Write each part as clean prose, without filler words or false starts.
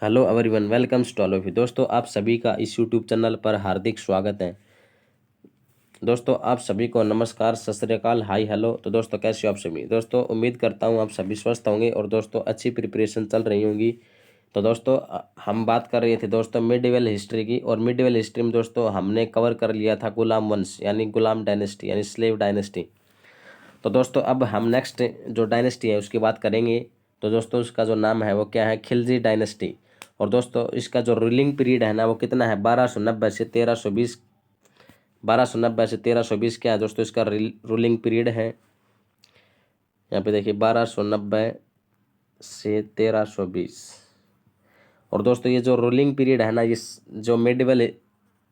Hello everyone, welcome to all of you. दोस्तों, आप सभी का इस यूट्यूब चैनल पर हार्दिक स्वागत है। दोस्तों, आप सभी को नमस्कार, सत श्री अकाल, हाय हेलो। तो दोस्तों, कैसे हो आप सभी? दोस्तों, उम्मीद करता हूँ आप सभी स्वस्थ होंगे और दोस्तों अच्छी प्रिपरेशन चल रही होंगी। तो दोस्तों, हम बात कर रहे थे दोस्तों मिडिवल हिस्ट्री की, और मिडिवल हिस्ट्री में दोस्तों हमने कवर कर लिया था गुलाम वंश यानी गुलाम डायनेस्टी यानी स्लेव डायनेस्टी। तो दोस्तों, अब हम नेक्स्ट जो डायनेस्टी है उसकी बात करेंगे। तो दोस्तों, उसका जो नाम है वो क्या है? खिलजी डायनेस्टी। और दोस्तों, इसका जो रूलिंग पीरियड है ना वो कितना है? 1290 से 1320। 1290 से 1320 क्या है दोस्तों इसका रूलिंग पीरियड है। यहाँ पे देखिए 1290 से 1320। और दोस्तों, ये जो रूलिंग पीरियड है ना, ये जो मिडिवल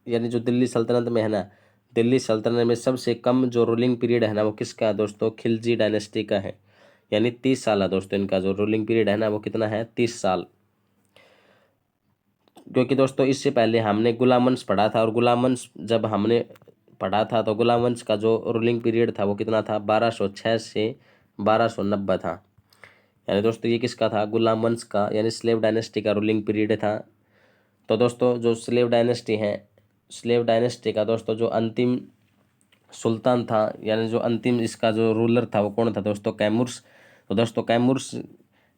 यानी जो दिल्ली सल्तनत में है ना, दिल्ली सल्तनत में सबसे कम जो रूलिंग पीरियड है ना वो किसका है दोस्तों? खिलजी डायनेस्टी का है। यानी 30 साल है दोस्तों इनका जो रूलिंग पीरियड है ना वो कितना है? 30 साल। क्योंकि दोस्तों इससे पहले हमने गुलाम वंश पढ़ा था, और गुलाम वंश जब हमने पढ़ा था तो गुलाम वंश का जो रूलिंग पीरियड था वो कितना था? 1206 से 1290 था। यानी दोस्तों ये किसका था? गुलाम वंश का यानी स्लेव डायनेस्टी का रूलिंग पीरियड था। तो दोस्तों, जो स्लेव डायनेस्टी है, स्लेव डायनेस्टी का दोस्तों जो अंतिम सुल्तान था यानी जो अंतिम इसका जो रूलर था वो कौन था दोस्तों? कैमूर्स। तो दोस्तों, कैमूर्स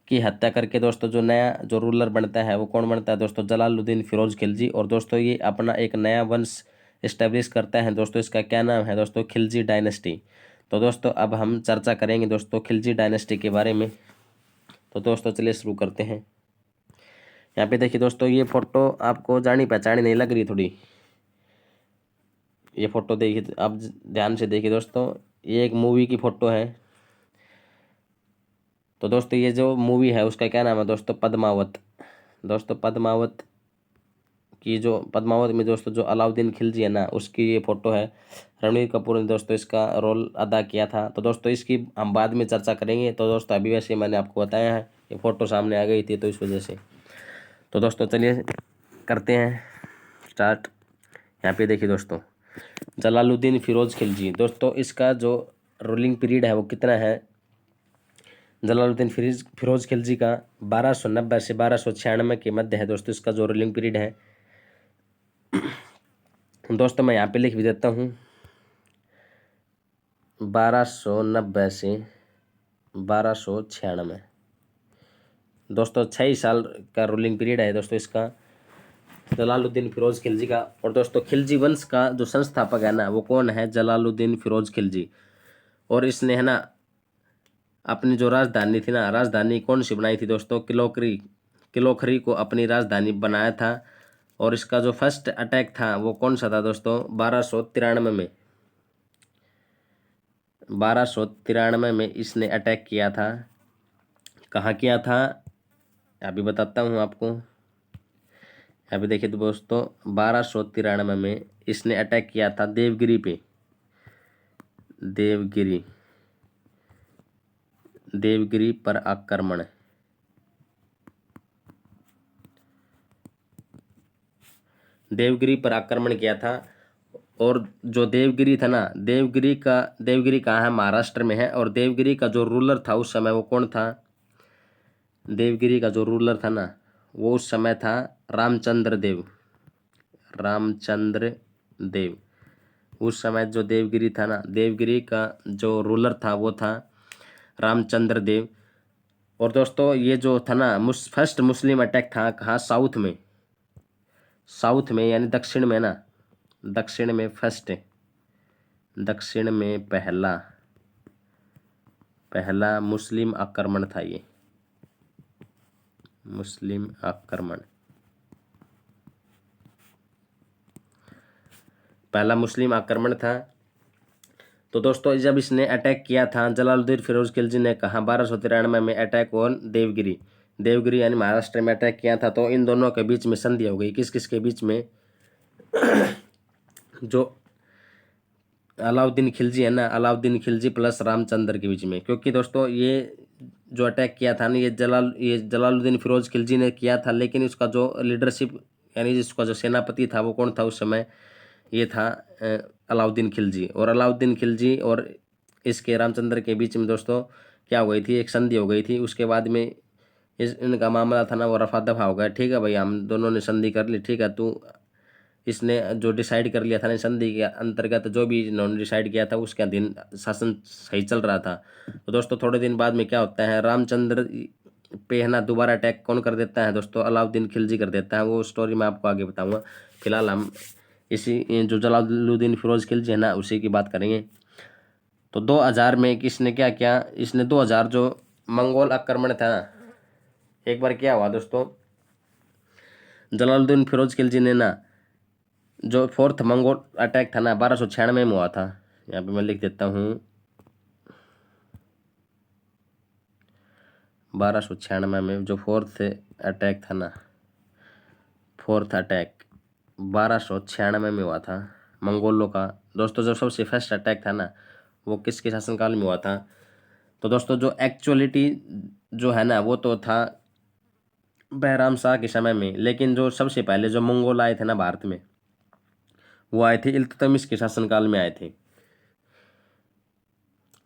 की हत्या करके दोस्तों जो नया जो रूलर बनता है वो कौन बनता है दोस्तों? जलालुद्दीन फिरोज खिलजी। और दोस्तों ये अपना एक नया वंश इस्टेब्लिश करता है दोस्तों। इसका क्या नाम है दोस्तों? खिलजी डायनेस्टी। तो दोस्तों, अब हम चर्चा करेंगे दोस्तों खिलजी डायनेस्टी के बारे में। तो दोस्तों चलिए शुरू करते हैं। यहाँ पे देखिए दोस्तों, ये फोटो आपको जानी पहचानी नहीं लग रही थोड़ी? ये फोटो देखिए, आप ध्यान से देखिए दोस्तों, ये एक मूवी की फोटो है। तो दोस्तों, ये जो मूवी है उसका क्या नाम है दोस्तों? पद्मावत। दोस्तों, पद्मावत की जो पद्मावत में दोस्तों जो अलाउद्दीन खिलजी है ना उसकी ये फोटो है। रणवीर कपूर ने दोस्तों इसका रोल अदा किया था। तो दोस्तों इसकी हम बाद में चर्चा करेंगे। तो दोस्तों अभी वैसे मैंने आपको बताया है, ये फोटो सामने आ गई थी तो इस वजह से। तो दोस्तों चलिए करते हैं स्टार्ट। यहाँ पे देखिए दोस्तों, जलालुद्दीन फिरोज खिलजी। दोस्तों इसका जो रूलिंग पीरियड है वो कितना है? जलालुद्दीन फिरोज खिलजी का 1290 से 1296 के मध्य है दोस्तों इसका जो रूलिंग पीरियड है। दोस्तों मैं यहाँ पे लिख भी देता हूँ, 1290 से 1296। दोस्तों 6 साल का रूलिंग पीरियड है दोस्तों इसका, जलालुद्दीन फिरोज खिलजी का। और दोस्तों खिलजी वंश का जो संस्थापक है ना वो कौन है? जलालुद्दीन फिरोज खिलजी। और इसने है ना अपनी जो राजधानी थी ना, राजधानी कौन सी बनाई थी दोस्तों? किलोखरी। किलोखरी को अपनी राजधानी बनाया था। और इसका जो फर्स्ट अटैक था वो कौन सा था दोस्तों? 1293 में। 1293 में इसने अटैक किया था। कहाँ किया था अभी बताता हूँ आपको। अभी देखिए तो दोस्तों, 1293 में इसने अटैक किया था देवगिरी पे। देवगिरी, देवगिरी पर आक्रमण। देवगिरी पर आक्रमण किया था। और जो देवगिरी था ना, देवगिरी कहाँ है? महाराष्ट्र में है। और देवगिरी का जो रूलर था उस समय वो कौन था? देवगिरी का जो रूलर था ना वो उस समय था रामचंद्र देव। रामचंद्र देव। उस समय जो देवगिरी था ना, देवगिरी का जो रूलर था वो था रामचंद्र देव। और दोस्तों ये जो था ना फर्स्ट मुस्लिम अटैक था कहाँ? साउथ में। साउथ में यानी दक्षिण में ना, दक्षिण में फर्स्ट, दक्षिण में पहला पहला मुस्लिम आक्रमण था ये। मुस्लिम आक्रमण, पहला मुस्लिम आक्रमण था। तो दोस्तों जब इसने अटैक किया था जलालुद्दीन फिरोज खिलजी ने, कहा 1293 में अटैक ऑन देवगिरी। देवगिरी यानी महाराष्ट्र में अटैक किया था। तो इन दोनों के बीच में संधि हो गई। किस किस के बीच में? जो अलाउद्दीन खिलजी है ना, अलाउद्दीन खिलजी प्लस रामचंद्र के बीच में। क्योंकि दोस्तों ये जो अटैक किया था ना ये जलालुद्दीन फिरोज खिलजी ने किया था, लेकिन उसका जो लीडरशिप यानी जिसका जो सेनापति था वो कौन था उस समय? ये था अलाउद्दीन खिलजी। और अलाउद्दीन खिलजी और इसके रामचंद्र के बीच में दोस्तों क्या हो गई थी? एक संधि हो गई थी। उसके बाद में इनका मामला था ना वो रफा दफा हो गया। ठीक है भाई, हम दोनों ने संधि कर ली, ठीक है, तू इसने जो डिसाइड कर लिया था ना संधि के अंतर्गत, जो भी इन्होंने डिसाइड किया था उसके अधीन शासन सही चल रहा था। तो दोस्तों थोड़े दिन बाद में क्या होता है, रामचंद्र पे है ना दोबारा अटैक कौन कर देता है दोस्तों, अलाउद्दीन खिलजी कर देता है। वो स्टोरी मैं आपको आगे बताऊंगा। फिलहाल हम इसी जो जलालुद्दीन फिरोज खिलजी है ना उसी की बात करेंगे। तो 2000 में किसने क्या किया, इसने 2000 जो मंगोल आक्रमण था ना, एक बार क्या हुआ दोस्तों, जलालुद्दीन फिरोज खिलजी ने ना जो फोर्थ मंगोल अटैक था ना 1296 में हुआ था। यहाँ पे मैं लिख देता हूँ 1296 में जो फोर्थ अटैक था ना, फोर्थ अटैक 1296 में हुआ था मंगोलों का। दोस्तों जो सबसे फर्स्ट अटैक था ना वो किसके शासनकाल में हुआ था। तो दोस्तों जो एक्चुअलिटी जो है ना वो तो था बहराम शाह के समय में, लेकिन जो सबसे पहले जो मंगोल आए थे ना भारत में वो आए थे इल्तुतमिश के शासनकाल में आए थे।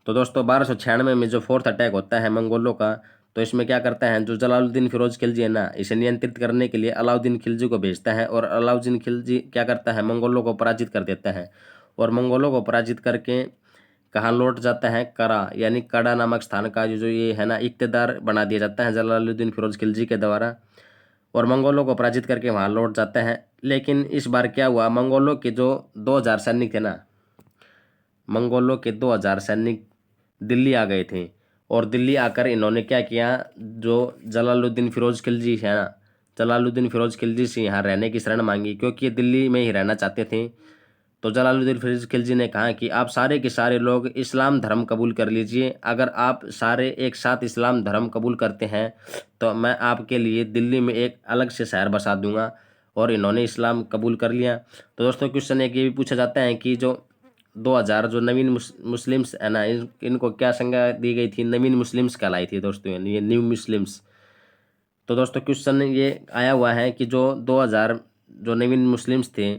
तो दोस्तों 1296 में जो फोर्थ अटैक होता है मंगोलों का, तो इसमें क्या करता है जो जलालुद्दीन फिरोज खिलजी है ना, इसे नियंत्रित करने के लिए अलाउद्दीन खिलजी को भेजता है, और अलाउद्दीन खिलजी क्या करता है मंगोलों को पराजित कर देता है, और मंगोलों को पराजित करके कहाँ लौट जाता है, करा यानी कड़ा नामक स्थान का जो ये है ना इख्तियार बना दिया जाता है जलालुद्दीन फिरोज खिलजी के द्वारा, और मंगोलों को पराजित करके वहाँ लौट जाता है। लेकिन इस बार क्या हुआ, मंगोलों के जो 2000 सैनिक थे ना, मंगोलों के 2000 सैनिक दिल्ली आ गए थे, और दिल्ली आकर इन्होंने क्या किया, जो जलालुद्दीन फिरोज खिलजी है ना, जलालुद्दीन फिरोज खिलजी से यहाँ रहने की शरण मांगी, क्योंकि ये दिल्ली में ही रहना चाहते थे। तो जलालुद्दीन फिरोज खिलजी ने कहा कि आप सारे के सारे लोग इस्लाम धर्म कबूल कर लीजिए, अगर आप सारे एक साथ इस्लाम धर्म कबूल करते हैं तो मैं आपके लिए दिल्ली में एक अलग से शहर बसा दूंगा। और इन्होंने इस्लाम कबूल कर लिया। तो दोस्तों क्वेश्चन एक ये भी पूछा जाता है कि जो 2000 जो नवीन मुस्लिम्स है ना, इनको क्या संज्ञा दी गई थी, नवीन मुस्लिम्स कहलाई थी दोस्तों, यानी ये न्यू मुस्लिम्स। तो दोस्तों क्वेश्चन ये आया हुआ है कि जो 2000 जो नवीन मुस्लिम्स थे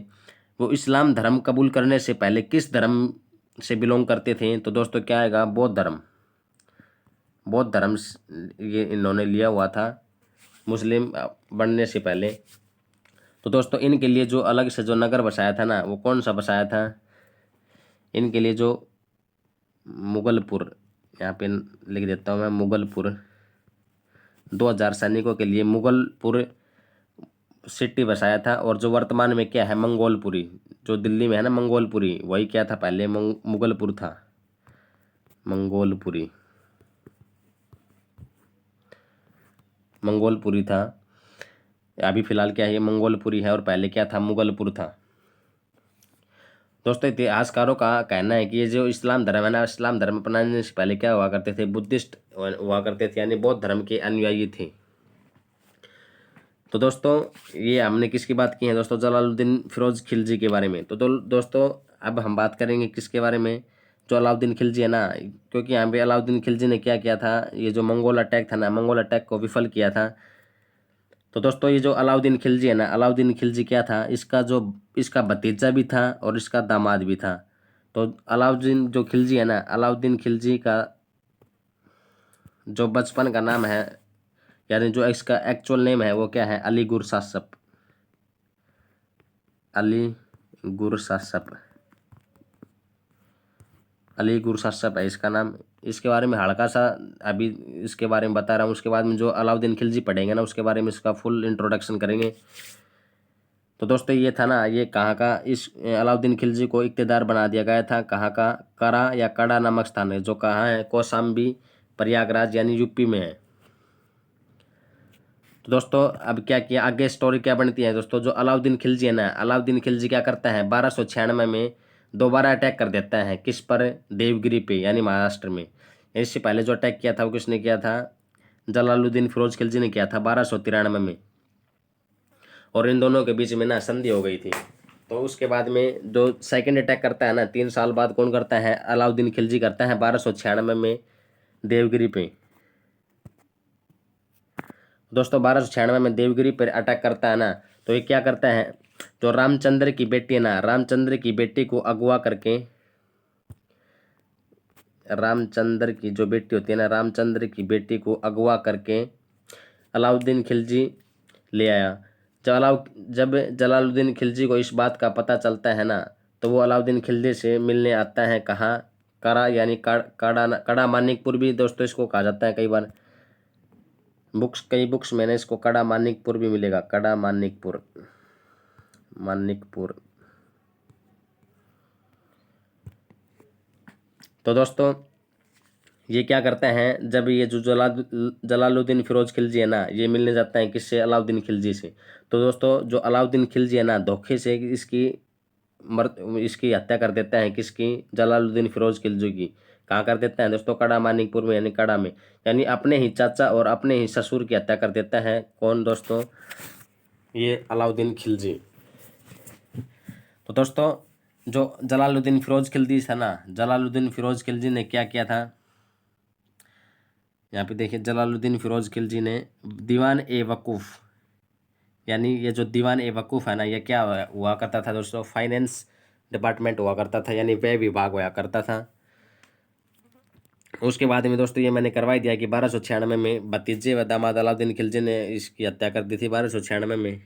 वो इस्लाम धर्म कबूल करने से पहले किस धर्म से बिलोंग करते थे। तो दोस्तों क्या आएगा, बौद्ध धर्म। बौद्ध धर्म ये इन्होंने लिया हुआ था मुस्लिम बनने से पहले। तो दोस्तों इनके लिए जो अलग से जो नगर बसाया था ना वो कौन सा बसाया था, इनके लिए जो मुगलपुर, यहाँ पे लिख देता हूँ मैं मुगलपुर, 2000 सैनिकों के लिए मुगलपुर सिटी बसाया था। और जो वर्तमान में क्या है मंगोलपुरी, जो दिल्ली में है ना मंगोलपुरी, वही क्या था पहले मुगलपुर था, मंगोलपुरी, मंगोलपुरी था। अभी फिलहाल क्या है ये मंगोलपुरी है, और पहले क्या था मुगलपुर था। दोस्तों इतिहासकारों का कहना है कि ये जो इस्लाम धर्म है ना, इस्लाम धर्म अपनाने से पहले क्या हुआ करते थे, बुद्धिस्ट हुआ करते थे, यानी बौद्ध धर्म के अनुयायी थे। तो दोस्तों ये हमने किसकी बात की है दोस्तों, जलालुद्दीन फिरोज खिलजी के बारे में। तो दोस्तों अब हम बात करेंगे किसके बारे में, जो अलाउद्दीन खिलजी है ना, क्योंकि यहाँ पे अलाउद्दीन खिलजी ने क्या किया था, ये जो मंगोल अटैक था ना, मंगोल अटैक को विफल किया था। तो दोस्तों ये जो अलाउद्दीन खिलजी है ना, अलाउद्दीन खिलजी क्या था, इसका भतीजा भी था और इसका दामाद भी था। तो अलाउद्दीन जो खिलजी है ना, अलाउद्दीन खिलजी का जो बचपन का नाम है, यानी जो इसका एक्चुअल नेम है वो क्या है, अली गुरसासप, अली गुरसासप, अली गुरसासप है इसका नाम। इसके बारे में हल्का सा अभी इसके बारे में बता रहा हूँ, उसके बाद में जो अलाउद्दीन खिलजी पढ़ेंगे ना उसके बारे में इसका फुल इंट्रोडक्शन करेंगे। तो दोस्तों ये था ना, ये कहाँ का, इस अलाउद्दीन खिलजी को इख्तियार बना दिया गया था, कहाँ का, करा या कड़ा नामक स्थान है, जो कहाँ है, कौशाम्बी प्रयागराज यानी यूपी में है। तो दोस्तों अब क्या किया, आगे स्टोरी क्या बनती है दोस्तों, जो अलाउद्दीन खिलजी है ना, अलाउद्दीन खिलजी क्या करता है 1296 में दोबारा अटैक कर देता है, किस पर, देवगिरी पे यानी महाराष्ट्र में। इससे पहले जो अटैक किया था वो किसने किया था, जलालुद्दीन फिरोज खिलजी ने किया था 1293 में, और इन दोनों के बीच में ना संधि हो गई थी। तो उसके बाद में जो सेकंड अटैक करता है ना 3 साल बाद, कौन करता है, अलाउद्दीन खिलजी करता है 1296 में देवगिरी पे। दोस्तों 1296 में देवगिरी पर अटैक करता है ना, तो ये क्या करता है, जो रामचंद्र की बेटी है ना, रामचंद्र की बेटी को अगवा करके, रामचंद्र की जो बेटी होती है ना, रामचंद्र की बेटी को अगवा करके अलाउद्दीन खिलजी ले आया। जब जलालुद्दीन खिलजी को इस बात का पता चलता है ना, तो वो अलाउद्दीन खिलजी से मिलने आता है कहाँ, कड़ा यानी कड़ा मानिकपुर भी दोस्तों इसको कहा जाता है। कई बार कई बुक्स में इसको कड़ा मानिकपुर भी मिलेगा, कड़ा मानिकपुर, मानिकपुर। तो दोस्तों ये क्या करते हैं, जब ये जो जलालुद्दीन फिरोज खिलजी है ना, ये मिलने जाता है किससे, अलाउद्दीन खिलजी से। तो दोस्तों जो अलाउद्दीन खिलजी है ना, धोखे से इसकी हत्या कर देता है, किसकी, जलालुद्दीन फिरोज खिलजी की। कहाँ कर देता है दोस्तों, कड़ा मानिकपुर में, यानी कड़ा में, यानी अपने ही चाचा और अपने ही ससुर की हत्या कर देता है। कौन दोस्तों, ये अलाउद्दीन खिलजी। तो दोस्तों जो जलालुद्दीन फिरोज खिलजी था ना, जलालुद्दीन फिरोज खिलजी ने क्या किया था, यहाँ पे देखिए, जलालुद्दीन फिरोज खिलजी ने दीवान ए वकूफ़, यानी ये जो दीवान ए वकूफ़ है ना, ये क्या हुआ करता था दोस्तों, फाइनेंस डिपार्टमेंट हुआ करता था, यानी व्यय विभाग हुआ करता था। उसके बाद में दोस्तों ये मैंने करवा दिया कि 1296 में भतीजे व दामाद अलाउद्दीन खिलजी ने इसकी हत्या कर दी थी 1296 में।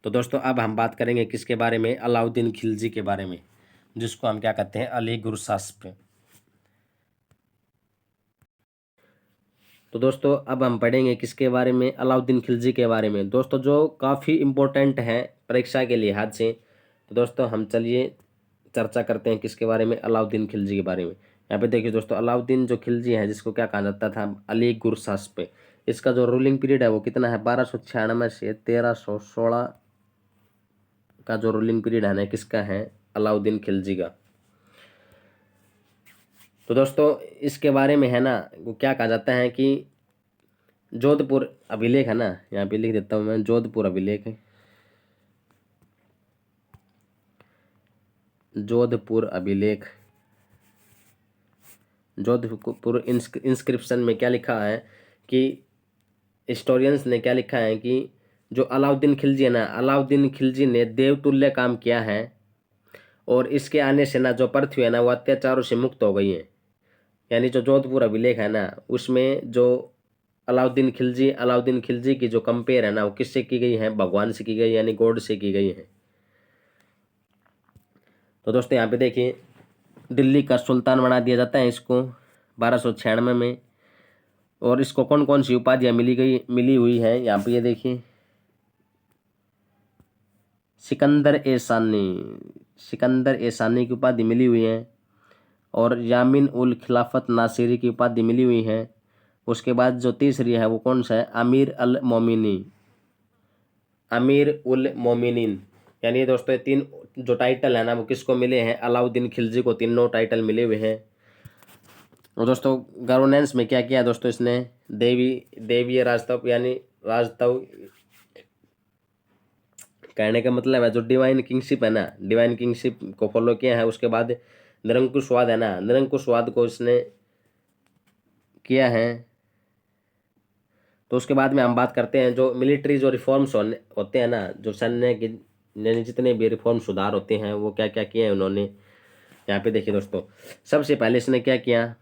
तो दोस्तों अब हम बात करेंगे किसके बारे में, अलाउद्दीन खिलजी के बारे में, जिसको हम क्या कहते हैं, अली गुरसास्प। तो दोस्तों अब हम पढ़ेंगे किसके बारे में, अलाउद्दीन खिलजी के बारे में दोस्तों, जो काफ़ी इम्पोर्टेंट है परीक्षा के लिहाज से। तो दोस्तों हम चलिए चर्चा करते हैं किसके बारे में, अलाउद्दीन खिलजी के बारे में। यहाँ पे देखिए दोस्तों, अलाउद्दीन जो खिलजी है, जिसको क्या कहा जाता था, अली गुरसास्प, इसका जो रूलिंग पीरियड है वो कितना है, 1296 से 1316 का जो रूलिंग पीरियड है ना, किसका है, अलाउद्दीन खिलजी का। तो दोस्तों इसके बारे में है ना, वो क्या कहा जाता है कि जोधपुर अभिलेख है ना, यहाँ पे लिख देता हूँ मैं, जोधपुर अभिलेख, जोधपुर अभिलेख, जोधपुर इंस्क्रिप्शन में क्या लिखा है कि हिस्टोरियंस ने क्या लिखा है कि जो अलाउद्दीन खिलजी है ना, अलाउद्दीन खिलजी ने देवतुल्य काम किया है, और इसके आने से ना जो पृथ्वी है ना, वो अत्याचारों से मुक्त हो गई है। यानी जो जोधपुर अभिलेख है ना, उसमें जो अलाउद्दीन खिलजी की जो कंपेयर है ना, वो किससे की गई है, भगवान से की गई, यानी गॉड से की गई है। तो दोस्तों यहाँ पे देखिए, दिल्ली का सुल्तान बना दिया जाता है इसको 1296 में, और इसको कौन कौन सी उपाधियाँ मिली हुई है, यहाँ पे ये देखिए, सिकंदर ए सानी की उपाधि मिली हुई है, और यामिन उल खिलाफत नासिरी की उपाधि मिली हुई है। उसके बाद जो तीसरी है वो कौन सा है, अमीर उल मोमिनीन, यानी दोस्तों ये तीन जो टाइटल है ना, वो किसको मिले हैं, अलाउद्दीन खिलजी को तीनों टाइटल मिले हुए हैं। और दोस्तों गवर्नेंस में क्या किया दोस्तों, इसने देवीय राजतव, यानी राजतव कहने का मतलब है जो डिवाइन किंगशिप है ना, डिवाइन किंगशिप को फॉलो किया है। उसके बाद निरंकुशवाद है ना, निरंकुशवाद को इसने किया है। तो उसके बाद में हम बात करते हैं जो मिलिट्री जो रिफॉर्म्स होते हैं ना, जो सैन्य के यानी जितने भी रिफॉर्म सुधार होते हैं, वो क्या क्या किए हैं उन्होंने। यहाँ पे देखिए दोस्तों, सबसे पहले इसने क्या किया,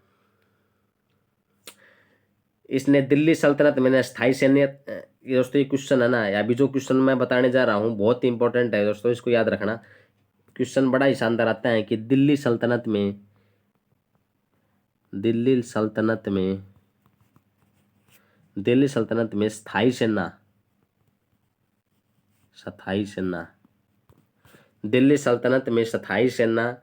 इसने दिल्ली सल्तनत में स्थायी सैन्य, ये दोस्तों ये क्वेश्चन है ना, अभी जो क्वेश्चन मैं बताने जा रहा हूँ बहुत ही इंपॉर्टेंट है दोस्तों, इसको याद रखना। क्वेश्चन बड़ा ही शानदार आता है कि दिल्ली सल्तनत में स्थायी सेना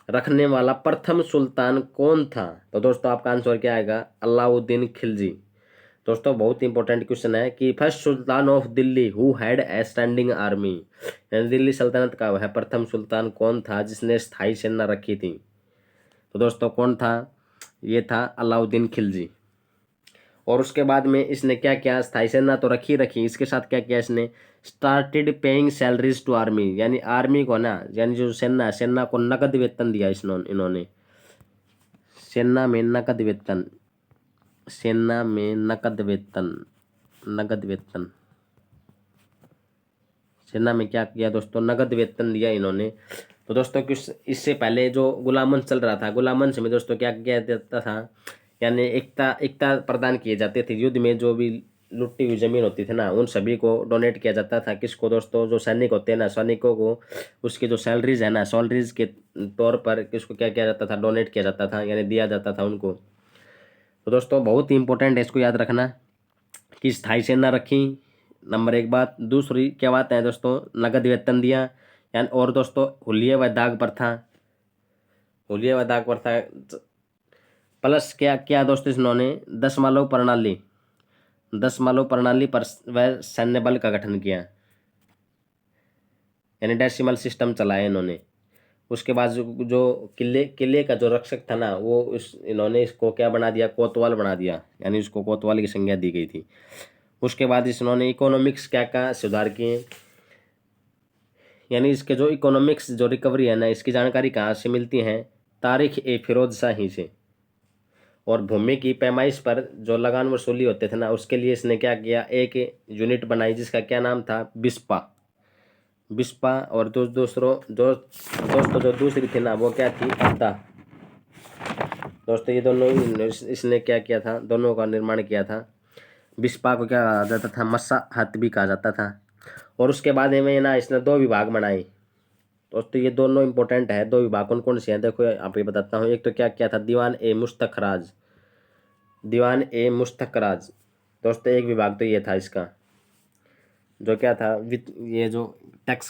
रखने वाला प्रथम सुल्तान कौन था। तो दोस्तों आपका आंसर क्या आएगा, अलाउद्दीन खिलजी। दोस्तों बहुत इंपॉर्टेंट क्वेश्चन है कि first sultan of Delhi who had a standing army, यानी दिल्ली सल्तनत का वह प्रथम सुल्तान कौन था जिसने स्थायी सेना रखी थी। तो दोस्तों कौन था, ये था अलाउद्दीन खिलजी। और उसके बाद में इसने क्या किया, स्थायी सेना तो रखी, इसके साथ क्या किया इसने, started paying salaries to army, यानी आर्मी को ना, यानी जो सेना को नकद वेतन दिया इन्होंने, सेना में नकद वेतन, सेना में क्या किया दोस्तों, नगद वेतन दिया इन्होंने। तो दोस्तों कुछ इससे पहले जो गुलामवंश चल रहा था, गुलामवंश में दोस्तों क्या किया जाता था, यानी एकता प्रदान किए जाते थे युद्ध में, जो भी लुटी हुई ज़मीन होती थी ना, उन सभी को डोनेट किया जाता था। किसको दोस्तों? जो सैनिक होते हैं ना, सैनिकों को उसकी जो सैलरीज है ना, सैलरीज के तौर पर किसको क्या किया जाता था? डोनेट किया जाता था, यानी दिया जाता था उनको। तो दोस्तों बहुत ही इंपॉर्टेंट है, इसको याद रखना कि स्थायी सेना रखी, नंबर एक बात। दूसरी क्या बात है दोस्तों? नगद वेतन दिया, यानी। और दोस्तों हुलिये व दाग प्रथा, हुलिये व दाग प्रथा प्लस क्या क्या दोस्तों? इन्होंने 10 मालव प्रणाली, 10 मालव प्रणाली पर वह सैन्य बल का गठन किया, यानी डेसिमल सिस्टम चलाया इन्होंने। उसके बाद जो किले किले का जो रक्षक था ना, वो इन्होंने इसको क्या बना दिया? कोतवाल बना दिया, यानी इसको कोतवाल की संज्ञा दी गई थी। उसके बाद इन्होंने इकोनॉमिक्स क्या का सुधार किए, यानी इसके जो इकोनॉमिक्स जो रिकवरी है ना, इसकी जानकारी कहाँ से मिलती है? तारिख ए फिरोज शाही से। और भूमि की पैमाइश पर जो लगान वसूली होते थे ना, उसके लिए इसने क्या किया? एक यूनिट बनाई जिसका क्या नाम था? बिस्पा, बिस्पा। और दोस्तों जो दूसरी थी ना, वो क्या थी? अब्दा। दोस्तों ये दोनों इसने क्या किया था? दोनों का निर्माण किया था। बिस्पा को क्या कहा जाता था? मस्सा हत भी कहा जाता था। और उसके बाद में ना इसने 2 विभाग बनाए। दोस्तों ये दोनों इंपॉर्टेंट है। 2 विभाग कौन कौन से हैं? देखो आप ये बताता हूँ। एक तो क्या किया था? दीवान ए मुस्तखराज, दीवान ए मुस्तखराज। दोस्तों एक विभाग तो ये था इसका, जो क्या था? ये जो टैक्स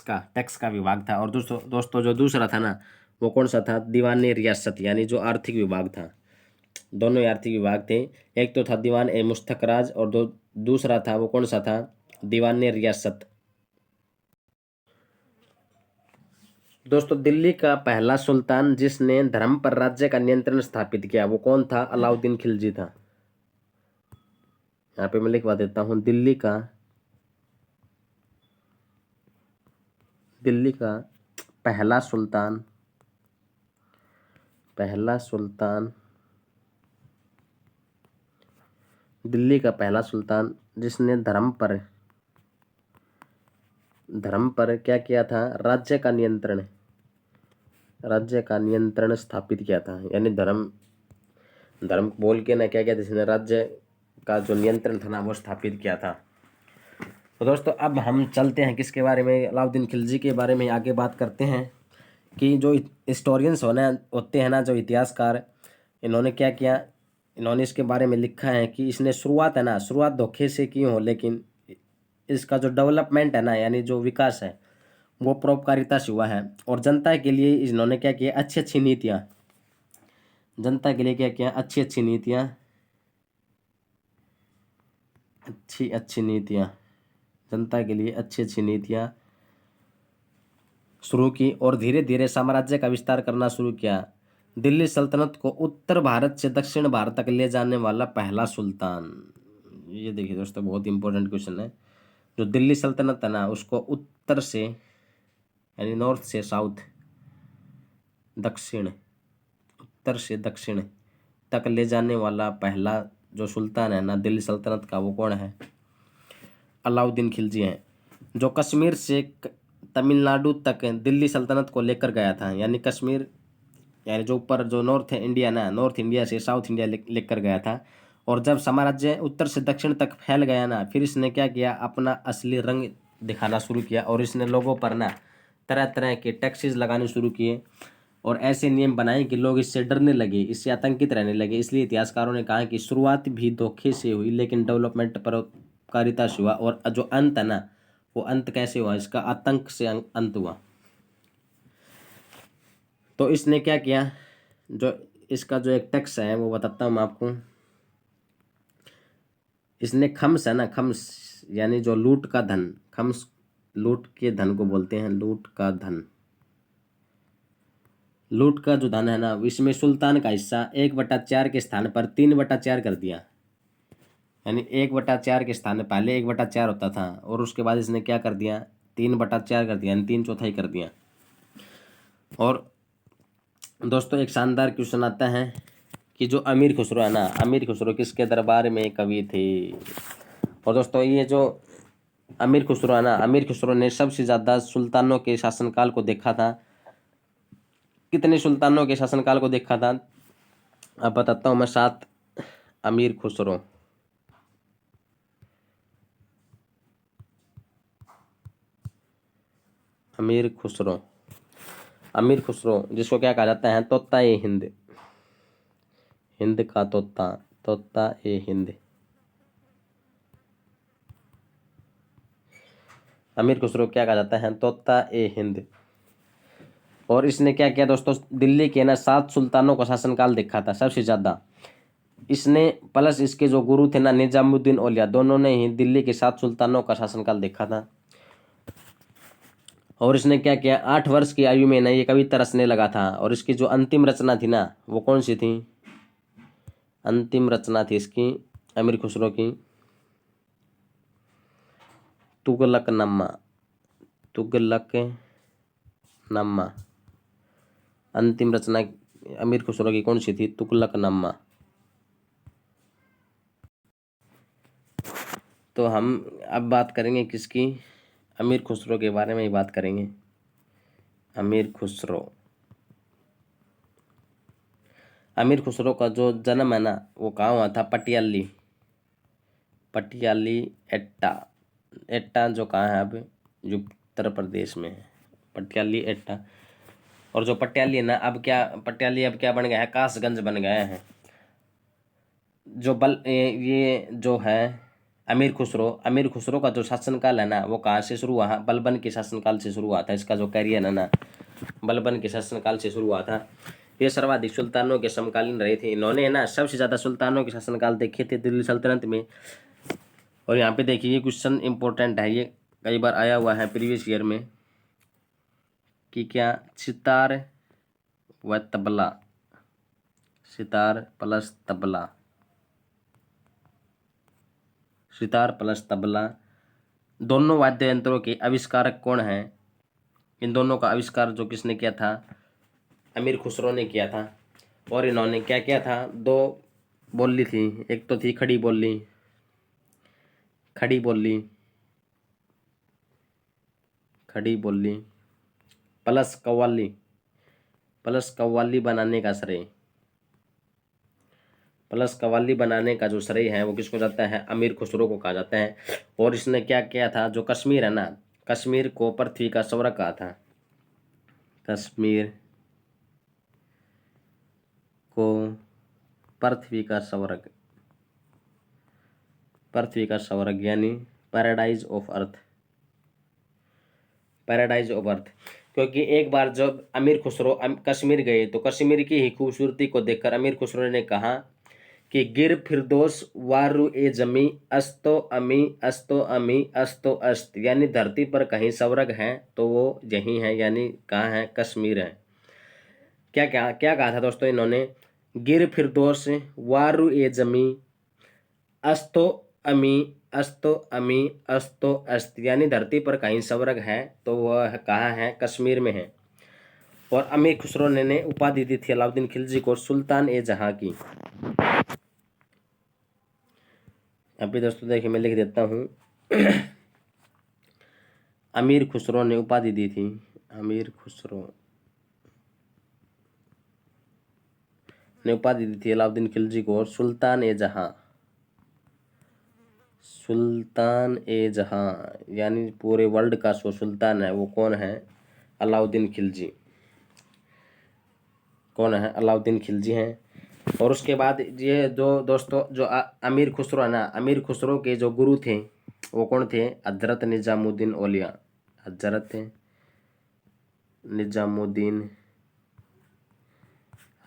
का विभाग था। और दोस्तों जो दूसरा था ना, वो कौन सा था? दीवान ए रियासत, यानी जो आर्थिक विभाग था। दोनों ही आर्थिक विभाग थे। एक तो था दीवान ए मुस्तखराज, और दूसरा था वो कौन सा था? दीवान ए रियासत। दोस्तों दिल्ली का पहला सुल्तान जिसने धर्म पर राज्य का नियंत्रण स्थापित किया, वो कौन था? अलाउद्दीन खिलजी था। यहाँ पे मैं लिखवा देता हूँ, दिल्ली का पहला सुल्तान, दिल्ली का पहला सुल्तान जिसने धर्म पर क्या किया था? राज्य का नियंत्रण स्थापित किया था, यानी धर्म धर्म बोल के ना क्या किया था इसने? राज्य का जो नियंत्रण था ना, वो स्थापित किया था। तो दोस्तों अब हम चलते हैं किसके बारे में? अलाउद्दीन खिलजी के बारे में आगे बात करते हैं कि जो हिस्टोरियंस होते हैं ना, जो इतिहासकार, इन्होंने क्या किया? इन्होंने इसके बारे में लिखा है कि इसने शुरुआत धोखे से की हो, लेकिन इसका जो डेवलपमेंट है ना, यानी जो विकास है, वो परोपकारिता से हुआ है। और जनता के लिए इन्होंने क्या किया? अच्छी अच्छी नीतियाँ, जनता के लिए क्या किया? अच्छी अच्छी नीतियाँ, जनता के लिए अच्छी अच्छी नीतियाँ शुरू की, और धीरे धीरे साम्राज्य का विस्तार करना शुरू किया। दिल्ली सल्तनत को उत्तर भारत से दक्षिण भारत तक ले जाने वाला पहला सुल्तान। ये देखिए दोस्तों बहुत इंपॉर्टेंट क्वेश्चन है। जो दिल्ली सल्तनत है ना, उसको उत्तर से, यानी नॉर्थ से साउथ, दक्षिण, उत्तर से दक्षिण तक ले जाने वाला पहला जो सुल्तान है ना दिल्ली सल्तनत का, वो कौन है? अलाउद्दीन खिलजी हैं। जो कश्मीर से तमिलनाडु तक दिल्ली सल्तनत को लेकर गया था, यानी कश्मीर, यानी जो ऊपर जो नॉर्थ इंडिया ना, नॉर्थ इंडिया से साउथ इंडिया लेकर गया था। और जब साम्राज्य उत्तर से दक्षिण तक फैल गया ना, फिर इसने क्या किया? अपना असली रंग दिखाना शुरू किया, और इसने लोगों पर ना तरह तरह के टैक्सेस लगाने शुरू किए, और ऐसे नियम बनाए कि लोग इससे डरने लगे, इससे आतंकित रहने लगे। इसलिए इतिहासकारों ने कहा कि शुरुआत भी धोखे से हुई, लेकिन डेवलपमेंट परोपकारिता से हुआ। और जो अंत है ना, वो अंत कैसे हुआ? इसका आतंक से अंत हुआ। तो इसने क्या किया? जो इसका जो एक टैक्स है वो बताता हूँ मैं आपको। इसने खम्स है ना, खम्स, यानी जो लूट का धन, खम्स लूट के धन को बोलते हैं, लूट का धन। लूट का जो धन है ना, इसमें सुल्तान का हिस्सा 1/4 के स्थान पर 3/4 कर दिया, यानी 1/4 के स्थान में पहले 1/4 होता था, और उसके बाद इसने क्या कर दिया? 3/4 कर दिया, यानी 3/4 कर दिया। और दोस्तों एक शानदार क्वेश्चन आता है कि जो अमीर खुसरो है ना, अमीर खुसरो किसके दरबार में कवि थे? और दोस्तों ये जो अमीर खुसरो है ना, अमीर खुसरो ने सबसे ज़्यादा सुल्तानों के शासनकाल को देखा था। कितने सुल्तानों के शासनकाल को देखा था? अब बताता हूँ मैं। 7 अमीर खुसरो, अमीर खुसरो। अमीर खुसरो जिसको क्या कहा जाता है, तोता ए हिंद, हिंद का तोता, तोता ए हिंद। अमीर खुसरो क्या कहा जाता है, तोता ए हिंद। और इसने क्या किया दोस्तों, दिल्ली के ना 7 सुल्तानों का शासनकाल देखा था सबसे ज्यादा इसने, प्लस इसके जो गुरु थे ना निजामुद्दीन औलिया, दोनों ने ही दिल्ली के 7 सुल्तानों का शासनकाल देखा था। और इसने क्या किया, 8 वर्ष की आयु में ना ये कविता रचने लगा था। और इसकी जो अंतिम रचना थी ना वो कौन सी थी, अंतिम रचना थी इसकी अमीर खुसरो की तुगलकनामा, तुगलकनामा। अंतिम रचना अमीर खुसरो की कौन सी थी, तुगलकनामा। तो हम अब बात करेंगे किसकी, अमीर खुसरो के बारे में ही बात करेंगे। अमीर खुसरो, अमीर खुसरो का जो जन्म है ना वो कहाँ हुआ था, पटियाली, पटियाली एट्टा, एट्टा जो कहाँ है अब, जो उत्तर प्रदेश में है, पटियाली एट्टा। और जो पटियाली है ना अब क्या, पटियाली अब क्या बन गया है, कासगंज बन गया है। जो ये जो है अमीर खुसरो, अमीर खुसरो का जो शासनकाल है ना वो कहाँ से शुरू हुआ, बलबन के शासनकाल से शुरू हुआ था। इसका जो कैरियर है ना बलबन के शासनकाल से शुरू हुआ था। ये सर्वाधिक सुल्तानों के समकालीन रहे थे। इन्होंने है ना सबसे ज्यादा सुल्तानों के शासनकाल देखे थे दिल्ली सल्तनत में। और यहाँ पे देखिए ये क्वेश्चन इंपॉर्टेंट है, ये कई बार आया हुआ है प्रीवियस ईयर में कि क्या सितार व तबला, सितार प्लस तबला, सितार प्लस तबला दोनों वाद्य यंत्रों के आविष्कारक कौन हैं। इन दोनों का आविष्कार जो किसने किया था, अमीर खुसरो ने किया था। और इन्होंने क्या किया था, 2 बोली थी, एक तो थी खड़ी बोली, खड़ी बोली, खड़ी बोली प्लस कव्वाली, प्लस कव्वाली बनाने का श्रेय, प्लस कव्वाली बनाने का जो श्रेय है वो किसको जाता है, अमीर खुसरो को कहा जाता है। और इसने क्या किया था, जो कश्मीर है ना, कश्मीर को पृथ्वी का स्वर्ग कहा था, कश्मीर को पृथ्वी का स्वर्ग, पृथ्वी का स्वर्ग यानी paradise of earth, paradise of earth. क्योंकि एक बार जब अमीर खुसरो कश्मीर गए तो कश्मीर की ही खूबसूरती को देखकर अमीर खुसरो ने कहा कि गिर फिरदौस वारु ए जमी अस्तो अमी अस्तो अमी अस्तो अस्त, यानी धरती पर कहीं स्वर्ग है तो वो यही है, यानी कहाँ है, कश्मीर है। क्या क्या क्या कहा था दोस्तों इन्होंने, गिर फिरदौस वारु ए जमी अस्तो अमी अस्तो अमी अस्तो अस्त, यानी धरती पर कहीं स्वर्ग है तो वह कहाँ है, कश्मीर में है। और अमीर खुसरो ने उपाधि दी थी अलाउद्दीन खिलजी को सुल्तान ए जहां की। अभी दोस्तों देखिए मैं लिख देता हूँ अमीर खुसरो ने उपाधि दी थी, अमीर खुसरो ने उपाधि दी थी अलाउद्दीन खिलजी को सुल्तान ए जहां, सुल्तान ए जहां, यानी पूरे वर्ल्ड का जो सुल्तान है वो कौन है, अलाउद्दीन खिलजी, कौन है, अलाउद्दीन खिलजी हैं। और उसके बाद ये जो दोस्तों जो अमीर खुसरो है ना, अमीर खुसरो के जो गुरु थे वो कौन थे, हजरत निजामुद्दीन औलिया, हजरत निजामुद्दीन,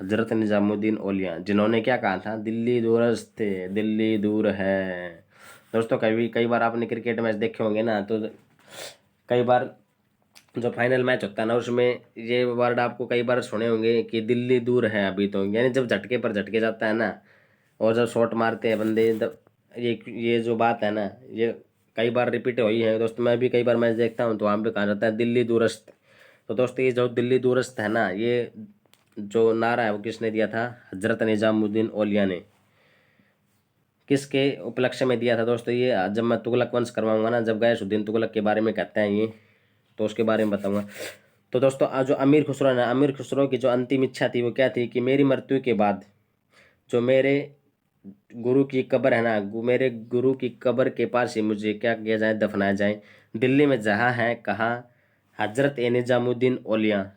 हजरत निजामुद्दीन औलिया, जिन्होंने क्या कहा था, दिल्ली दूरस्थ, दिल्ली दूर है। दोस्तों कई बार आपने क्रिकेट मैच देखे होंगे ना, तो कई बार जो फाइनल मैच होता है ना उसमें ये वर्ड आपको कई बार सुने होंगे कि दिल्ली दूर है अभी तो, यानी जब झटके पर झटके जाता है ना और जब शॉट मारते हैं बंदे, तब ये जो बात है ना ये कई बार रिपीट हुई है दोस्तों। मैं भी कई बार मैच देखता हूँ तो वहाँ पे कहा जाता है दिल्ली दूरस्थ। तो दोस्तों ये जो दिल्ली दूरस्थ है ना, ये जो नारा है वो किसने दिया था, हजरत निजामुद्दीन औलिया ने। किसके उपलक्ष्य में दिया था दोस्तों ये, जब मैं तुगलक वंश करवाऊंगा ना, जब गयासुद्दीन तुगलक के बारे में कहते हैं ये, तो उसके बारे में बताऊंगा। तो दोस्तों आज जो अमीर खुसरो है ना, अमीर खुसरो की जो अंतिम इच्छा थी वो क्या थी कि मेरी मृत्यु के बाद जो मेरे गुरु की कब्र है ना, मेरे गुरु की कब्र के पास ही मुझे क्या किया जाए, दफनाया जाए, दिल्ली में जहाँ है कहाँ हजरत ए निजामुद्दीन औलिया।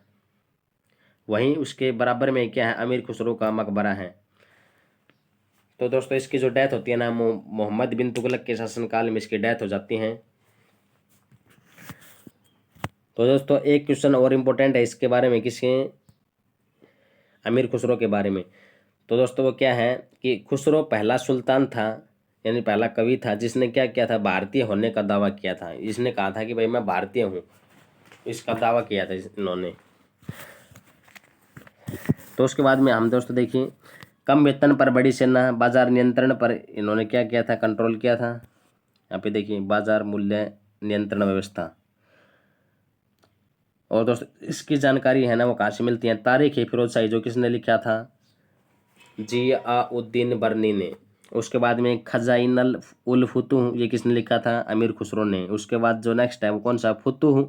वहीं उसके बराबर में क्या है, अमीर खुसरो का मकबरा है। तो दोस्तों इसकी जो डेथ होती है ना, मोहम्मद बिन तुगलक के शासनकाल में इसकी डेथ हो जाती है। तो दोस्तों एक क्वेश्चन और इम्पोर्टेंट है इसके बारे में, किसके, अमीर खुसरो के बारे में। तो दोस्तों वो क्या है कि खुसरो पहला सुल्तान था, यानी पहला कवि था जिसने क्या किया था, भारतीय होने का दावा किया था। इसने कहा था कि भाई मैं भारतीय हूँ, इसका दावा किया था इन्होंने। तो उसके बाद में हम दोस्तों देखिए, कम वेतन पर बड़ी सेना, बाजार नियंत्रण पर इन्होंने क्या किया था, कंट्रोल किया था। यहाँ पे देखिए बाजार मूल्य नियंत्रण व्यवस्था। और दोस्तों इसकी जानकारी है ना वो कहाँ से मिलती है, तारीख ए फिरोज शाही जो किसने लिखा था, जियाउद्दीन बरनी ने। उसके बाद में खजाइनल उल फुतूह, ये किसने लिखा था, अमीर खुसरो ने। उसके बाद जो नेक्स्ट है वो कौन सा, फुतूह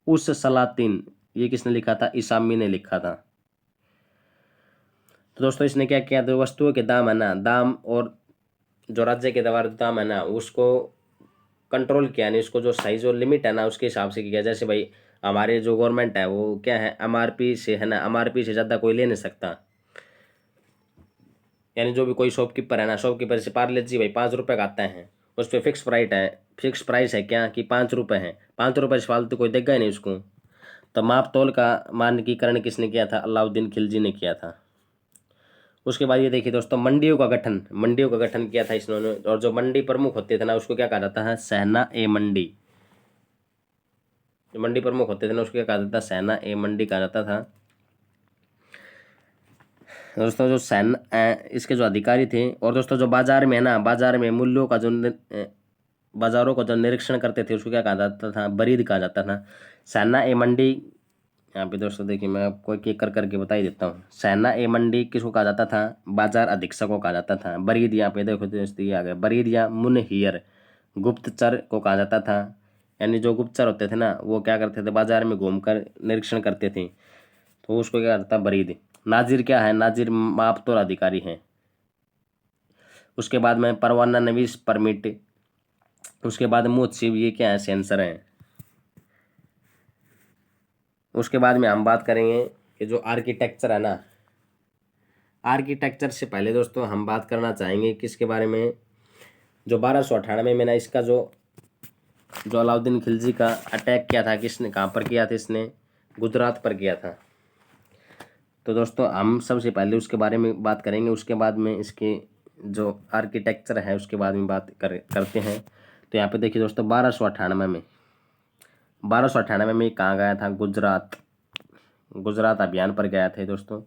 उस सलातीन, ये किसने लिखा था, इसामी ने लिखा था। तो दोस्तों इसने क्या किया, जो वस्तुओं के दाम है ना, दाम और जो राज्य के द्वारा दाम है ना उसको कंट्रोल किया, यानी उसको जो सही जो लिमिट है ना उसके हिसाब से किया। जैसे भाई हमारे जो गवर्नमेंट है वो क्या है, एमआरपी से है ना, एमआरपी से ज़्यादा कोई ले नहीं सकता। यानी जो भी कोई शॉपकीपर है ना, शॉपकीपर से पार्ले जी भाई 5 रुपये का आता है, उस पर फिक्स प्राइस है क्या कि 5 रुपये है, 5 रुपये से फालतू कोई देगा ही नहीं उसको। तो माप तोल का मानकीकरण किसने किया था, अलाउद्दीन खिलजी ने किया था। उसके बाद ये देखिए दोस्तों, मंडियों का गठन किया था इन्होंने। और जो मंडी प्रमुख होते थे ना उसको क्या कहा जाता है, सेना ए मंडी। जो मंडी प्रमुख होते थे ना उसको क्या कहा जाता था, सेना ए मंडी कहा जाता था। दोस्तों जो इसके जो अधिकारी थे, और दोस्तों जो बाजार में है ना, बाजार में मूल्यों का जो बाजारों का जो निरीक्षण करते थे उसको क्या कहा जाता था, बरीद कहा जाता था। सेना ए मंडी, यहाँ पे दोस्तों देखिए मैं आपको एक एक कर करके बता ही देता हूँ। सेना ए मंडी किसको कहा जाता था, बाजार अधीक्षक को कहा जाता था। बरीद, यहाँ पे देखो दोस्तों ये आ गया, बरीद या मुनहियर गुप्तचर को कहा जाता था। यानी जो गुप्तचर होते थे ना वो क्या करते थे, बाजार में घूमकर निरीक्षण करते थे, तो उसको क्या करता था, बरीद। नाजिर क्या है, नाजिर मापतोल अधिकारी हैं। उसके बाद में परवाना नवीस परमिट। उसके बाद मुहतसिब, ये क्या है, सेंसर हैं। उसके बाद में हम बात करेंगे कि जो आर्किटेक्चर है ना, आर्किटेक्चर से पहले दोस्तों हम बात करना चाहेंगे किसके बारे में, जो 1298 में ना इसका जो अलाउद्दीन खिलजी का अटैक किया था, किसने, कहाँ पर किया था, इसने गुजरात पर किया था। तो दोस्तों हम सबसे पहले उसके बारे में बात करेंगे, उसके बाद में इसके जो आर्किटेक्चर है उसके बाद में बात करते हैं। तो यहाँ पे देखिए दोस्तों 1298 में कहाँ गया था, गुजरात अभियान पर गया था दोस्तों।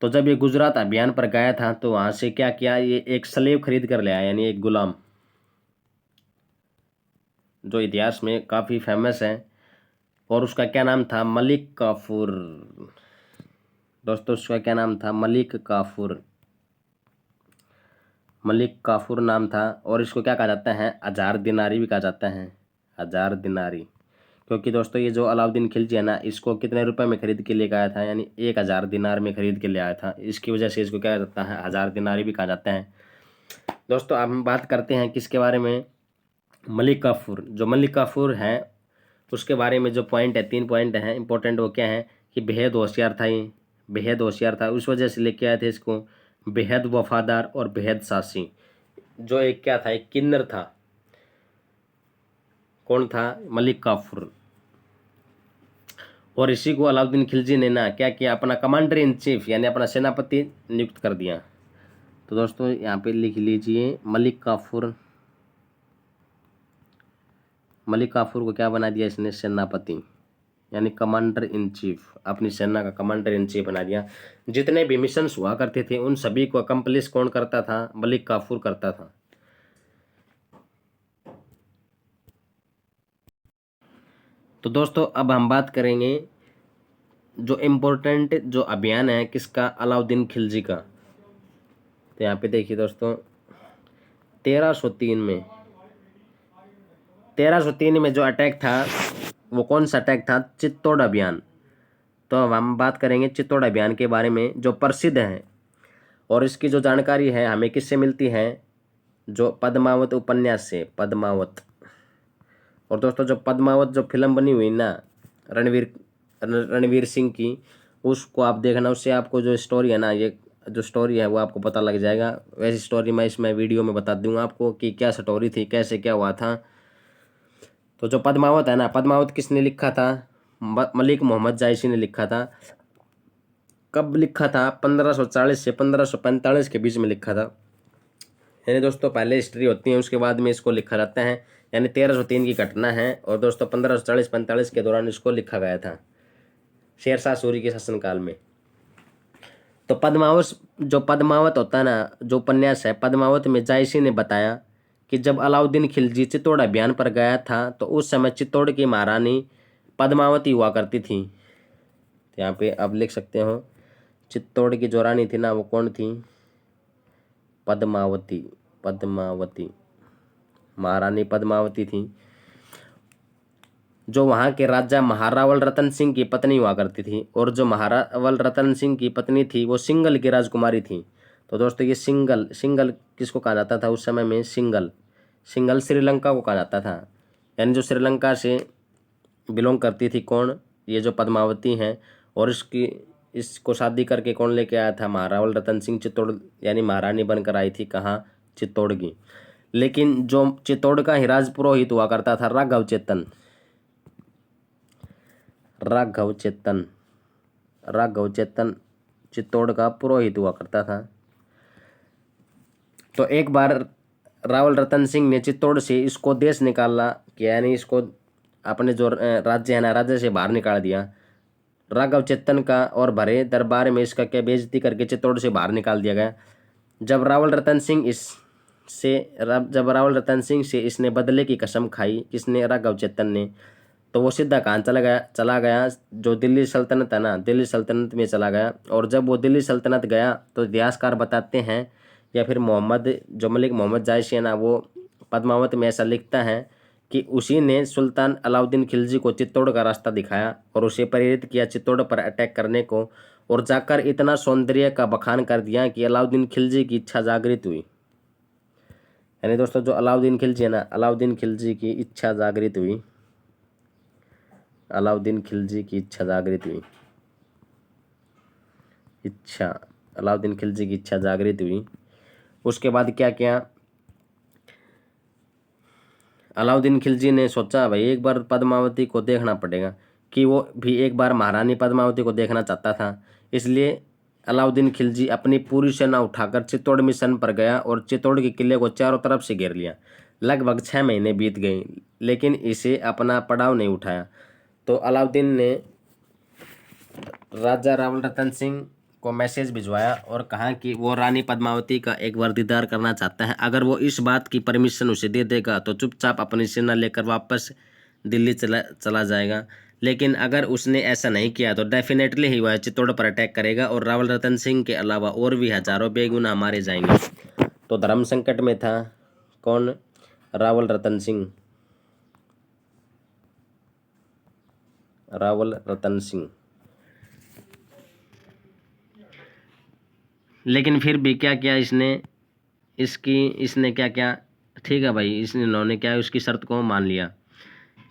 तो जब ये गुजरात अभियान पर गया था तो वहाँ से क्या किया, ये एक स्लेव खरीद कर ले आया, यानी एक गुलाम, जो इतिहास में काफ़ी फेमस है। और उसका क्या नाम था, मलिक काफूर। दोस्तों उसका क्या नाम था, मलिक काफूर नाम था। और इसको क्या कहा जाता है, 1000 दिनारी भी कहा जाता है, 1000 दिनारी। क्योंकि दोस्तों ये जो अलाउद्दीन खिलजी है ना इसको कितने रुपए में खरीद के लेकर आया था, यानी 1000 दिनार में खरीद के ले आया था। इसकी वजह से इसको क्या जाता है, 1000 दिनारी भी कहा जाता है। दोस्तों अब हम बात करते हैं किसके बारे में, मलिक काफूर। जो मलिक काफूर है उसके बारे में जो पॉइंट है, 3 पॉइंट हैं इंपॉर्टेंट। वो क्या है कि बेहद होशियार था, ये बेहद होशियार था, उस वजह से लेके आए थे इसको। बेहद वफादार और बेहद साहसी। जो एक क्या था, एक किन्नर था। कौन था, मलिक काफूर। और इसी को अलाउद्दीन खिलजी ने ना क्या किया, अपना कमांडर इन चीफ यानी अपना सेनापति नियुक्त कर दिया। तो दोस्तों यहाँ पे लिख लीजिए, मलिक काफूर को क्या बना दिया इसने, सेनापति यानी कमांडर इन चीफ, अपनी सेना का कमांडर इन चीफ बना दिया। जितने भी मिशंस हुआ करते थे उन सभी को अकम्प्लिश कौन करता था, मलिक काफूर करता था। तो दोस्तों अब हम बात करेंगे जो इम्पोर्टेंट जो अभियान है किसका, अलाउद्दीन खिलजी का। तो यहाँ पे देखिए दोस्तों 1303 में जो अटैक था वो कौन सा अटैक था, चित्तौड़ अभियान। तो अब हम बात करेंगे चित्तौड़ अभियान के बारे में जो प्रसिद्ध है। और इसकी जो जानकारी है हमें किससे मिलती है, जो पद्मावत उपन्यास से, पद्मावत और दोस्तों जो पद्मावत जो फिल्म बनी हुई ना रणवीर सिंह की, उसको आप देखना, उससे आपको जो स्टोरी है ना, ये जो स्टोरी है वो आपको पता लग जाएगा। वैसी स्टोरी मैं इसमें वीडियो में बता दूंगा आपको कि क्या स्टोरी थी, कैसे क्या हुआ था। तो जो पद्मावत है ना, पद्मावत किसने लिखा था? मलिक मोहम्मद जायसी ने लिखा था। कब लिखा था? 1540 से 1545 के बीच में लिखा था। यानी दोस्तों पहले हिस्ट्री होती है, उसके बाद में इसको लिखा जाता है। यानी 1303 की घटना है और दोस्तों 1540-45 के दौरान इसको लिखा गया था, शेरशाह सूरी के शासनकाल में। तो पद्मावत होता है ना, जो उपन्यास है पद्मावत में, जायसी ने बताया कि जब अलाउद्दीन खिलजी चित्तौड़ अभियान पर गया था तो उस समय चित्तौड़ की महारानी पद्मावती हुआ करती थी। तो यहाँ पे आप लिख सकते हो, चित्तौड़ की जो रानी थी ना, वो कौन थी? पद्मावती। पद्मावती, महारानी पद्मावती थी, जो वहाँ के राजा महारावल रतन सिंह की पत्नी हुआ करती थी। और जो महारावल रतन सिंह की पत्नी थी वो सिंघल की राजकुमारी थी। तो दोस्तों ये सिंघल सिंघल किसको कहा जाता था उस समय में? सिंघल सिंघल श्रीलंका को कहा जाता था। यानी जो श्रीलंका से बिलोंग करती थी कौन? ये जो पद्मावती हैं। और इसको शादी करके कौन लेके आया था? महारावल रतन सिंह चित्तौड़, यानी महारानी बनकर आई थी कहाँ? चित्तौड़ की। लेकिन जो चित्तौड़ का ही राज पुरोहित हुआ करता था राघव चेतन। राघव चेतन, राघव चेतन चित्तौड़ का पुरोहित हुआ करता था। तो एक बार रावल रतन सिंह ने चित्तौड़ से इसको देश निकाला, कि यानी इसको अपने जो राज्य है ना, राज्य से बाहर निकाल दिया राघव चेतन का। और भरे दरबार में इसका क्या बेइज्जती करके चित्तौड़ से बाहर निकाल दिया गया। जब रावल रतन सिंह से इसने बदले की कसम खाई, किसने? राघव चेतन ने। तो वो सीधा कहाँ चला गया जो दिल्ली सल्तनत है ना, दिल्ली सल्तनत में चला गया। और जब वो दिल्ली सल्तनत गया तो इतिहासकार बताते हैं, या फिर जो मलिक मोहम्मद जायसी है ना, वो पद्मावत में ऐसा लिखता है कि उसी ने सुल्तान अलाउद्दीन खिलजी को चित्तौड़ का रास्ता दिखाया और उसे प्रेरित किया चित्तौड़ पर अटैक करने को। और जाकर इतना सौंदर्य का बखान कर दिया कि अलाउद्दीन खिलजी की इच्छा जागृत हुई। यानी दोस्तों जो अलाउद्दीन खिलजी है ना, अलाउद्दीन खिलजी की इच्छा जागृत हुई। अलाउद्दीन खिलजी की इच्छा जागृत हुई। अलाउद्दीन खिलजी की इच्छा जागृत हुई। उसके बाद क्या किया? अलाउद्दीन खिलजी ने सोचा भाई एक बार पद्मावती को देखना पड़ेगा, कि वो भी एक बार महारानी पद्मावती को देखना चाहता था। इसलिए अलाउद्दीन खिलजी अपनी पूरी सेना उठाकर चित्तौड़ मिशन पर गया और चित्तौड़ के किले को चारों तरफ से घेर लिया। लगभग 6 महीने बीत गए लेकिन इसे अपना पड़ाव नहीं उठाया। तो अलाउद्दीन ने राजा रावल रतन सिंह को मैसेज भिजवाया और कहा कि वो रानी पद्मावती का एक बार दीदार करना चाहता है। अगर वो इस बात की परमिशन उसे दे देगा तो चुपचाप अपनी सेना लेकर वापस दिल्ली चला जाएगा। लेकिन अगर उसने ऐसा नहीं किया तो डेफिनेटली ही वह चित्तौड़ पर अटैक करेगा और रावल रतन सिंह के अलावा और भी हजारों बेगुनाह मारे जाएंगे। तो धर्म संकट में था कौन? रावल रतन सिंह। रावल रतन सिंह। लेकिन फिर भी क्या किया इसने क्या किया? ठीक है भाई, इन्होंने क्या उसकी शर्त को मान लिया।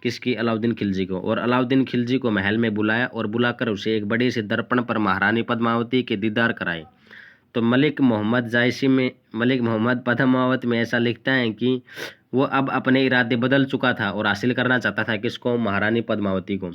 किसकी? अलाउद्दीन खिलजी को। और अलाउद्दीन खिलजी को महल में बुलाया और बुलाकर उसे एक बड़े से दर्पण पर महारानी पद्मावती के दीदार कराए। तो मलिक मोहम्मद पद्मावत में ऐसा लिखता है कि वो अब अपने इरादे बदल चुका था और हासिल करना चाहता था किसको? महारानी पद्मावती को।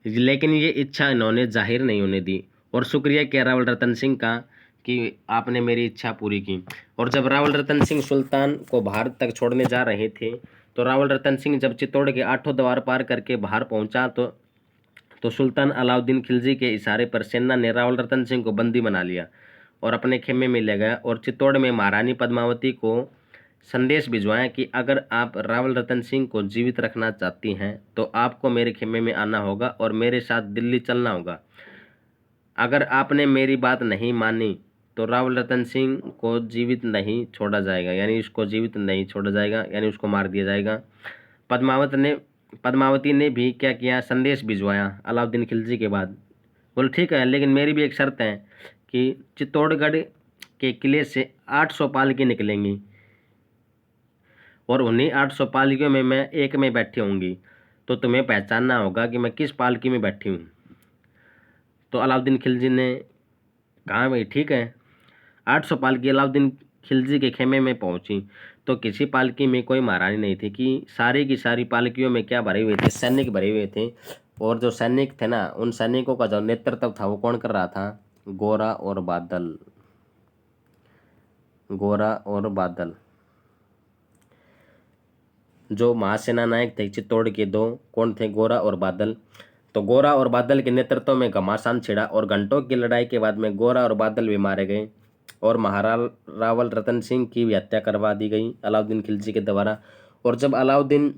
लेकिन ये इच्छा इन्होंने जाहिर नहीं होने दी। और शुक्रिया किया रावल रतन सिंह का कि आपने मेरी इच्छा पूरी की। और जब रावल रतन सिंह सुल्तान को भारत तक छोड़ने जा रहे थे, तो रावल रतन सिंह जब चित्तौड़ के 8 द्वार पार करके बाहर पहुंचा तो सुल्तान अलाउद्दीन खिलजी के इशारे पर सेना ने रावल रतन सिंह को बंदी बना लिया और अपने खेमे में ले गया। और चित्तौड़ में महारानी पद्मावती को संदेश भिजवाया कि अगर आप रावल रतन सिंह को जीवित रखना चाहती हैं तो आपको मेरे खेमे में आना होगा और मेरे साथ दिल्ली चलना होगा। अगर आपने मेरी बात नहीं मानी तो रावल रतन सिंह को जीवित नहीं छोड़ा जाएगा, यानी उसको जीवित नहीं छोड़ा जाएगा, यानी उसको मार दिया जाएगा। पद्मावती ने भी क्या किया? संदेश भिजवाया अलाउद्दीन खिलजी के बाद। बोले ठीक है, लेकिन मेरी भी एक शर्त है कि चित्तौड़गढ़ के किले से 800 पालकी निकलेंगी और उन्हीं 800 पालकियों में मैं एक में बैठी होंगी, तो तुम्हें पहचानना होगा कि मैं किस पालकी में बैठी हूँ। तो अलाउद्दीन खिलजी ने कहा भाई ठीक है। 800 पालकी अलाउद्दीन खिलजी के खेमे में पहुंची तो किसी पालकी में कोई महारानी नहीं थी, कि सारी की सारी पालकियों में क्या भरे हुए थे, सैनिक भरे हुए थे। और जो सैनिक थे ना, उन सैनिकों का जो नेतृत्व था वो कौन कर रहा था? गोरा और बादल। गोरा और बादल जो महासेना नायक थे चित्तौड़ के दो, कौन थे? गोरा और बादल। तो गोरा और बादल के नेतृत्व में घमासान छिड़ा और घंटों की लड़ाई के बाद में गोरा और बादल भी मारे गए और महाराणा रावल रतन सिंह की भी हत्या करवा दी गई अलाउद्दीन खिलजी के द्वारा। और जब अलाउद्दीन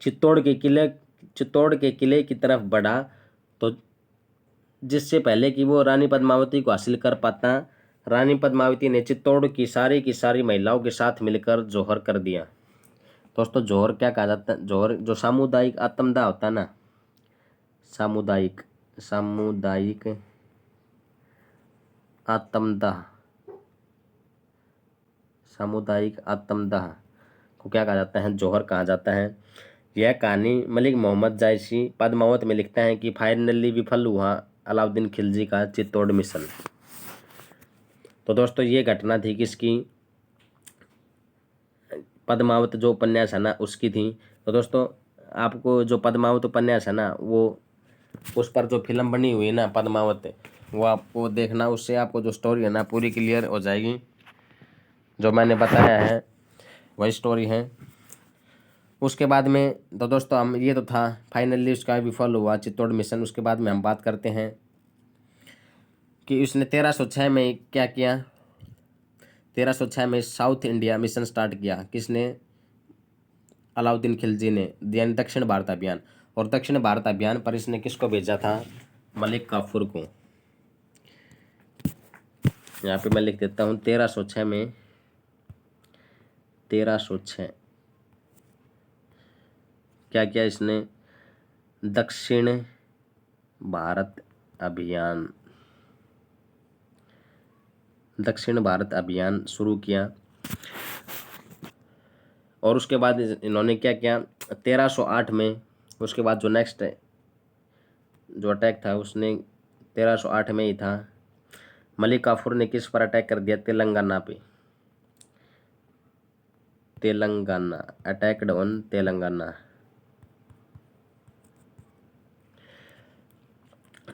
चित्तौड़ के किले की तरफ बढ़ा तो जिससे पहले कि वो रानी पद्मावती को हासिल कर पाता, रानी पद्मावती ने चित्तौड़ की सारी महिलाओं के साथ मिलकर जौहर कर दिया। दोस्तों जौहर क्या कहा जाता है? जौहर जो सामुदायिक आत्मदाह होता है ना, सामुदायिक आत्मदाह, सामुदायिक आत्मदाह को क्या कहा जाता है? जौहर कहा जाता है। यह कहानी मलिक मोहम्मद जायसी पद्मावत में लिखता है कि फाइनली विफल हुआ अलाउद्दीन खिलजी का चित्तौड़ मिशन। तो दोस्तों ये घटना थी किसकी? पद्मावत जो उपन्यास है ना उसकी थी। तो दोस्तों आपको जो पद्मावत उपन्यास है ना, वो उस पर जो फिल्म बनी हुई है ना पद्मावत, वो आपको देखना, उससे आपको जो स्टोरी है ना पूरी क्लियर हो जाएगी। जो मैंने बताया है वही स्टोरी है। उसके बाद में तो दोस्तों हम, ये तो था फाइनली उसका विफल हुआ चित्तौड़ मिशन। उसके बाद में हम बात करते हैं कि उसने 1306 में क्या किया। 1306 में साउथ इंडिया मिशन स्टार्ट किया। किसने? अलाउद्दीन खिलजी ने, यानी दक्षिण भारत अभियान। और दक्षिण भारत अभियान पर इसने किसको भेजा था? मलिक काफूर को। यहाँ पे मैं लिख देता हूँ 1306 में, 1306 क्या किया इसने? दक्षिण भारत अभियान, दक्षिण भारत अभियान शुरू किया। और उसके बाद इन्होंने क्या किया? 1308 में, उसके बाद जो नेक्स्ट जो अटैक था उसने 1308 में ही था। मलिक काफूर ने किस पर अटैक कर दिया? तेलंगाना पे। Telangana, attacked on Telangana.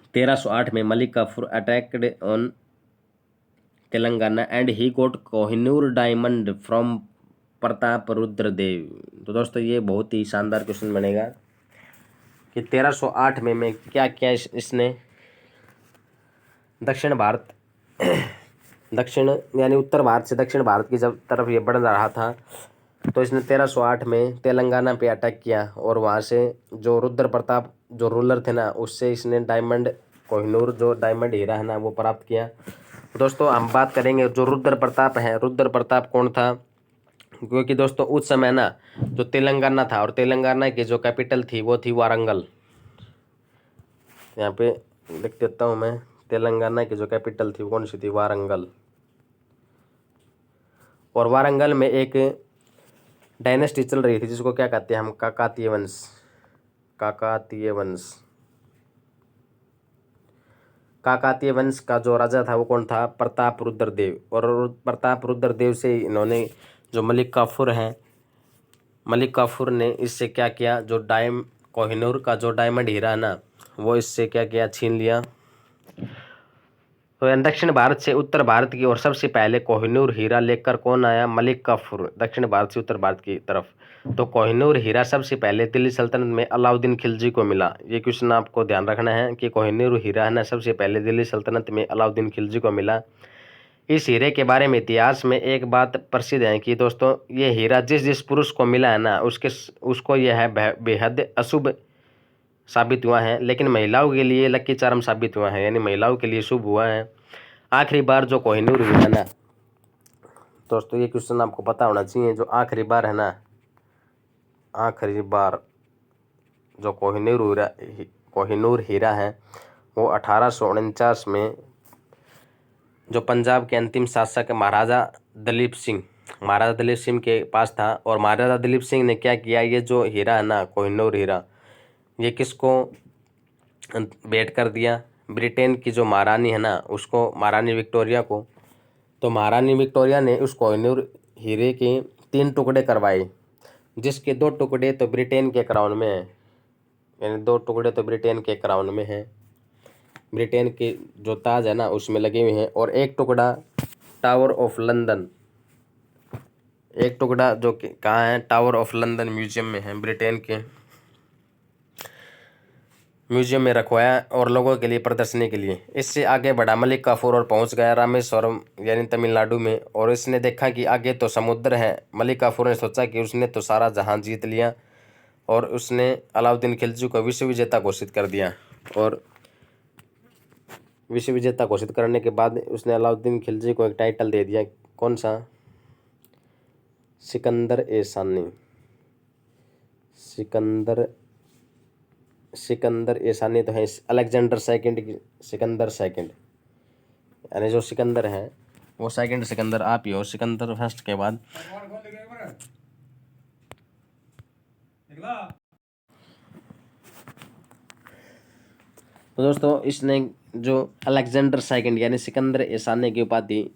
1308 में Malik Kafur attacked on Telangana and he got Kohinoor diamond from Pratap Rudra Dev. तो दोस्तों ये बहुत ही शानदार क्वेश्चन बनेगा कि 1308 में क्या किया इसने? दक्षिण भारत दक्षिण यानी उत्तर भारत से दक्षिण भारत की जब तरफ ये बढ़ रहा था तो इसने 1308 में तेलंगाना पे अटैक किया और वहाँ से जो रुद्र प्रताप जो रूलर थे ना, उससे इसने डायमंड कोहिनूर जो डायमंड हीरा है ना वो प्राप्त किया। दोस्तों हम बात करेंगे जो रुद्र प्रताप है। रुद्र प्रताप कौन था? क्योंकि दोस्तों उस समय ना जो तेलंगाना था और तेलंगाना की जो कैपिटल थी वो थी वारंगल। यहाँ पे लिख देता हूँ मैं, तेलंगाना की जो कैपिटल थी वो कौन सी थी? वारंगल। और वारंगल में एक डायनेस्टी चल रही थी जिसको क्या कहते हैं हम? काकातीय वंश। काकातीय वंश। काकातीय वंश का जो राजा था वो कौन था? प्रताप रुद्र देव। और प्रताप रुद्र देव से इन्होंने जो मलिक काफूर हैं, मलिक काफूर ने इससे क्या किया? जो कोहिनूर का जो डायमंड हीरा है ना वो इससे क्या किया? छीन लिया। तो दक्षिण भारत से उत्तर भारत की ओर सबसे पहले कोहिनूर हीरा लेकर कौन आया? मलिक काफूर। दक्षिण भारत से उत्तर भारत की तरफ। तो कोहिनूर हीरा सबसे पहले दिल्ली सल्तनत में अलाउद्दीन खिलजी को मिला। ये क्वेश्चन आपको ध्यान रखना है कि कोहिनूर हीरा है ना सबसे पहले दिल्ली सल्तनत में अलाउद्दीन खिलजी को मिला। इस हीरे के बारे में इतिहास में एक बात प्रसिद्ध है कि दोस्तों ये हीरा जिस जिस पुरुष को मिला है ना उसको यह है बेहद अशुभ साबित हुआ है, लेकिन महिलाओं के लिए लकी चार्म साबित हुआ है, यानी महिलाओं के लिए शुभ हुआ है। आखिरी बार जो कोहिनूर हीरा है ना दोस्तों, ये क्वेश्चन आपको पता होना चाहिए, जो आखिरी बार है ना, आखिरी बार जो कोहिनूर हीरा है वो 1849 में जो पंजाब के अंतिम शासक महाराजा दलीप सिंह महाराजा दलीप सिंह के पास था। और महाराजा दलीप सिंह ने क्या किया, ये जो हीरा है ना, कोहिनूर हीरा, ये किसको भेंट कर दिया, ब्रिटेन की जो महारानी है ना उसको, महारानी विक्टोरिया को। तो महारानी विक्टोरिया ने उस कोहिनूर हीरे के 3 टुकड़े करवाए, जिसके 2 टुकड़े तो ब्रिटेन के क्राउन में हैं, यानी 2 टुकड़े तो ब्रिटेन के क्राउन में हैं, ब्रिटेन के जो ताज है ना उसमें लगे हुए हैं। और एक टुकड़ा टावर ऑफ लंदन, एक टुकड़ा जो कि कहाँ है, टावर ऑफ लंदन म्यूजियम में है, ब्रिटेन के म्यूजियम में रखवाया और लोगों के लिए प्रदर्शनी के लिए। इससे आगे बढ़ा मलिक काफूर और पहुंच गया रामेश्वरम यानी तमिलनाडु में। और इसने देखा कि आगे तो समुद्र है। मलिक काफूर ने सोचा कि उसने तो सारा जहां जीत लिया, और उसने अलाउद्दीन खिलजी को विश्व विजेता घोषित कर दिया। और विश्व विजेता घोषित करने के बाद उसने अलाउद्दीन खिलजी को एक टाइटल दे दिया, कौन सा, सिकंदर ए सानी। सिकंदर ए सानी तो है अलेक्जेंडर सेकंड की, सिकंदर सेकंड, यानी जो सिकंदर है वो सेकंड सिकंदर आप ही हो, सिकंदर फर्स्ट के बाद। तो दोस्तों इसने जो अलेक्जेंडर सेकंड यानी सिकंदर ए सानी की उपाधि,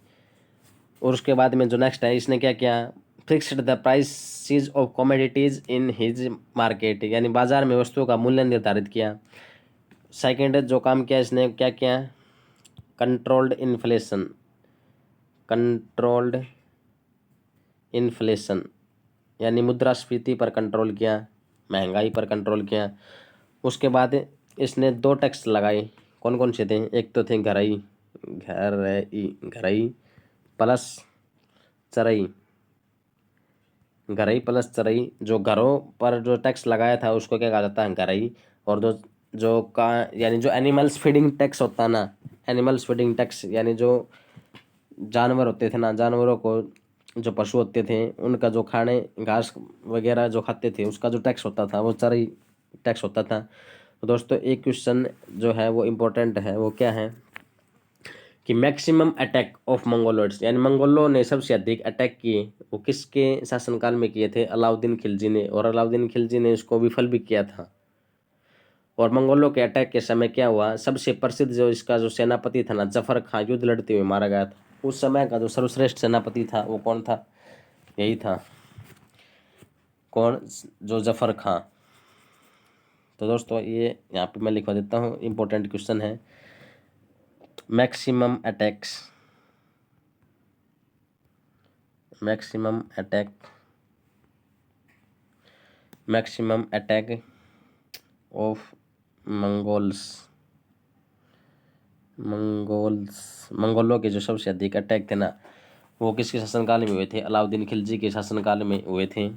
और उसके बाद में जो नेक्स्ट है, इसने क्या किया, fixed the prices of commodities in his market, यानी बाजार में वस्तुओं का मूल्य निर्धारित किया। सेकंड जो काम किया इसने, क्या किया, कंट्रोल्ड इन्फ्लेशन यानी मुद्रास्फीति पर कंट्रोल किया, महंगाई पर कंट्रोल किया। उसके बाद इसने 2 टैक्स लगाए, कौन कौन से थे, एक तो थे घरई प्लस चरई। जो घरों पर जो टैक्स लगाया था उसको क्या कहा जाता है, घरई। और जो जो का यानी जो एनिमल्स फीडिंग टैक्स होता है ना, एनिमल्स फीडिंग टैक्स यानी जो जानवर होते थे ना, जानवरों को, जो पशु होते थे उनका जो खाने घास वगैरह जो खाते थे उसका जो टैक्स होता था वो चरई टैक्स होता था। तो दोस्तों एक क्वेश्चन जो है वो इम्पोर्टेंट है, वो क्या है कि मैक्सिमम अटैक ऑफ मंगोलोइड्स, यानी मंगोलों ने सबसे अधिक अटैक किए वो किसके शासनकाल में किए थे, अलाउद्दीन खिलजी ने। और अलाउद्दीन खिलजी ने इसको विफल भी किया था। और मंगोलों के अटैक के समय क्या हुआ, सबसे प्रसिद्ध जो इसका जो सेनापति था ना, जफर खां, युद्ध लड़ते हुए मारा गया था। उस समय का जो सर्वश्रेष्ठ सेनापति था वो कौन था, यही था, कौन, जो जफर खां। तो दोस्तों ये यहाँ पे मैं लिखवा देता हूँ, इम्पोर्टेंट क्वेश्चन है, मैक्सिमम अटैक ऑफ मंगोलों के जो सबसे अधिक अटैक थे ना वो किसके शासनकाल में हुए थे, अलाउद्दीन खिलजी के शासनकाल में हुए थे।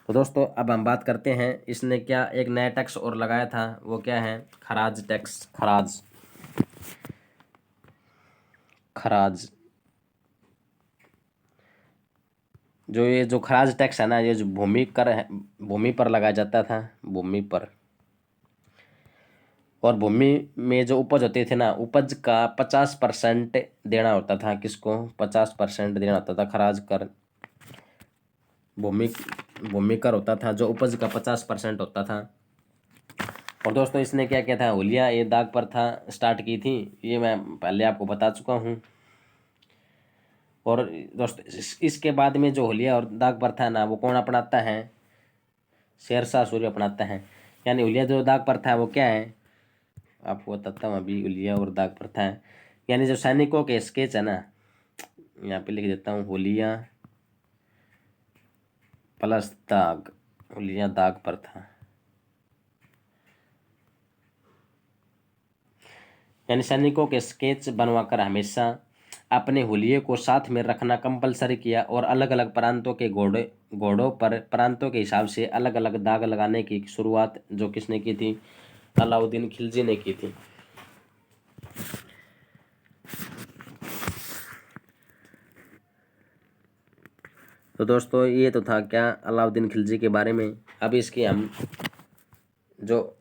तो दोस्तों अब हम बात करते हैं, इसने क्या एक नया टैक्स और लगाया था, वो क्या है, खराज टैक्स। खराज जो ये जो खराज टैक्स है ना, ये जो भूमि कर है, भूमि पर लगाया जाता था, भूमि पर। और भूमि में जो उपज होते थे ना, उपज का 50% देना होता था, किसको, 50% देना होता था खराज कर। भूमि कर होता था जो उपज का 50% होता था। और दोस्तों इसने क्या किया था, हुलिया ये दाग प्रथा स्टार्ट की थी, ये मैं पहले आपको बता चुका हूँ। और दोस्तों इसके बाद में जो हुलिया और दाग प्रथा है ना वो कौन अपनाता है, शेरशाह सूरी अपनाता है। यानी हुलिया जो दाग प्रथा है वो क्या है, आपको बताता हूँ अभी। हुलिया और दाग प्रथा है यानी जो सैनिकों के स्केच है ना, यहाँ पे लिख देता हूँ, हुलिया प्लस दाग, हुलिया दाग प्रथा, यानी सैनिकों के स्केच बनवाकर हमेशा अपने हुलिये को साथ में रखना कंपलसरी किया। और अलग अलग प्रांतों के घोड़ों पर प्रांतों के हिसाब से अलग अलग दाग लगाने की शुरुआत जो किसने की थी, अलाउद्दीन खिलजी ने की थी। तो दोस्तों ये तो था क्या, अलाउद्दीन खिलजी के बारे में। अब इसकी हम जो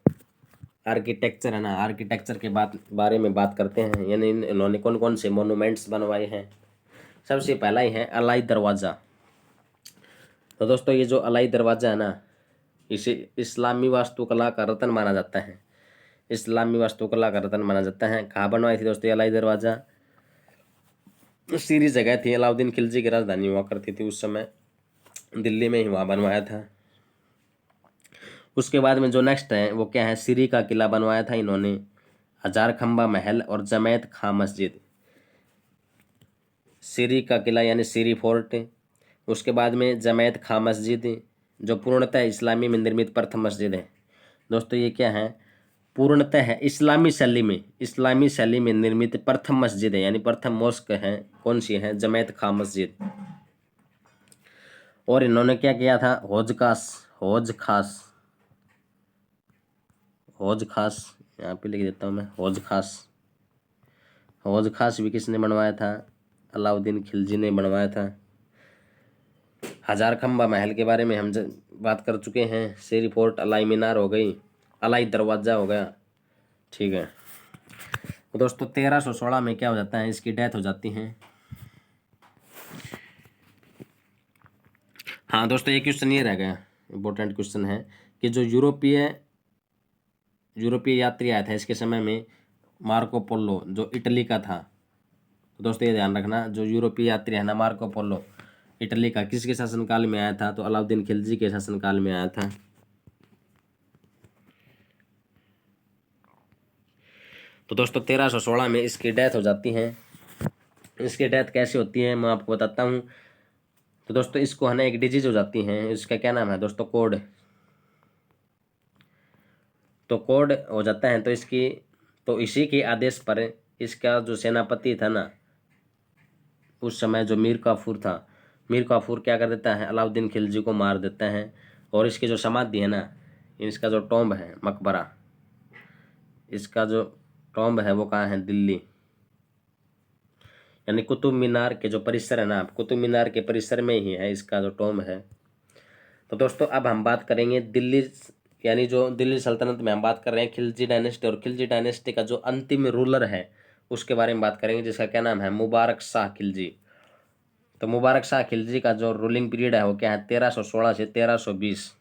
आर्किटेक्चर है ना, आर्किटेक्चर के बारे में बात करते हैं, यानी इन्होंने कौन कौन से मोनूमेंट्स बनवाए हैं। सबसे पहला ही है अलाई दरवाज़ा। तो दोस्तों ये जो अलाई दरवाज़ा है ना, इसे इस्लामी वास्तुकला का रत्न माना जाता है। इस्लामी वास्तुकला का रत्न माना जाता है। कहाँ बनवाई थी दोस्तों ये अलाई दरवाज़ा? सीरी जगह थी, अलाउद्दीन खिलजी की राजधानी हुआ करती थी उस समय, दिल्ली में ही वहाँ बनवाया था। उसके बाद में जो नेक्स्ट है वो क्या है, सीरी का किला बनवाया था इन्होंने, हजार खंबा महल और जमैत खां मस्जिद। सीरी का किला यानी सीरी फोर्ट। उसके बाद में जमैत खां मस्जिद, जो पूर्णतः इस्लामी में निर्मित प्रथम मस्जिद है। दोस्तों ये क्या है, पूर्णतः है इस्लामी शैली में निर्मित प्रथम मस्जिद है, यानी प्रथम मॉस्क है। कौन सी है? जमैत खां मस्जिद। और इन्होंने क्या किया था, हौज खास यहाँ पे लिख देता हूँ मैं, हौज खास भी किसने बनवाया था? अलाउद्दीन खिलजी ने बनवाया था। हजार खंबा महल के बारे में हम बात कर चुके हैं। सीरी फोर्ट, अलाई मीनार हो गई, अलाई दरवाज़ा हो गया, ठीक है। तो दोस्तों 1316 में क्या हो जाता है, इसकी डेथ हो जाती है। हाँ दोस्तों ये क्वेश्चन ये रह गया, इम्पोर्टेंट क्वेश्चन है कि जो यूरोपीय यात्री आया था इसके समय में, मार्को पोलो, जो इटली का था। तो दोस्तों ये ध्यान रखना, जो यूरोपीय यात्री है ना मार्को पोलो, इटली का, किसके शासनकाल में आया था? तो अलाउद्दीन खिलजी के शासनकाल में आया था। तो दोस्तों 1316 में इसकी डेथ हो जाती है। इसकी डेथ कैसे होती है मैं आपको बताता हूँ। तो दोस्तों इसको है ना एक डिजीज हो जाती है, इसका क्या नाम है दोस्तों? कोड। तो कोड हो जाता है, तो इसी के आदेश पर इसका जो सेनापति था ना उस समय, जो मीर काफूर था, मीर काफूर क्या कर देता है, अलाउद्दीन खिलजी को मार देता है। और इसकी जो समाधि है ना, इसका जो टॉम्ब है, मकबरा, इसका जो टॉम्ब है वो कहाँ है? दिल्ली, यानी कुतुब मीनार के जो परिसर है ना, कुतुब मीनार के परिसर में ही है इसका जो टॉम्ब है। तो दोस्तों अब हम बात करेंगे दिल्ली, यानी जो दिल्ली सल्तनत में हम बात कर रहे हैं खिलजी डायनेस्टी, और खिलजी डायनेस्टी का जो अंतिम रूलर है उसके बारे में बात करेंगे, जिसका क्या नाम है? मुबारक शाह खिलजी। तो मुबारक शाह खिलजी का जो रूलिंग पीरियड है वो क्या है? 1316 से 1320।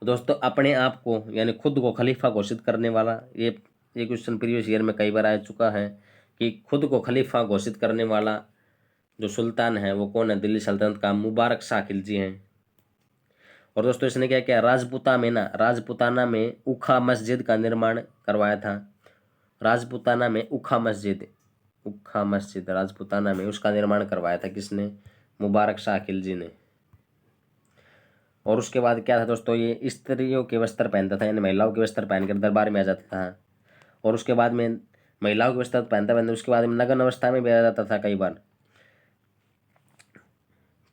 दोस्तों अपने आप को यानी खुद को खलीफा घोषित करने वाला, ये क्वेश्चन प्रीवियस ईयर में कई बार आ चुका है कि खुद को खलीफा घोषित करने वाला जो सुल्तान है वो कौन है? दिल्ली सल्तनत का मुबारक शाह खिलजी हैं। और दोस्तों इसने क्या किया, राजपुताना में उखा मस्जिद का निर्माण करवाया था। राजपुताना में उखा मस्जिद राजपुताना में उसका निर्माण करवाया था किसने? मुबारक शाह खिलजी ने। और उसके बाद क्या था दोस्तों, ये स्त्रियों के वस्त्र पहनता था, यानी महिलाओं के वस्त्र पहनकर दरबार में आ जाता था। और उसके बाद में महिलाओं के वस्त्र पहनते उसके बाद में नग्न अवस्था में भी आ जाता था कई बार।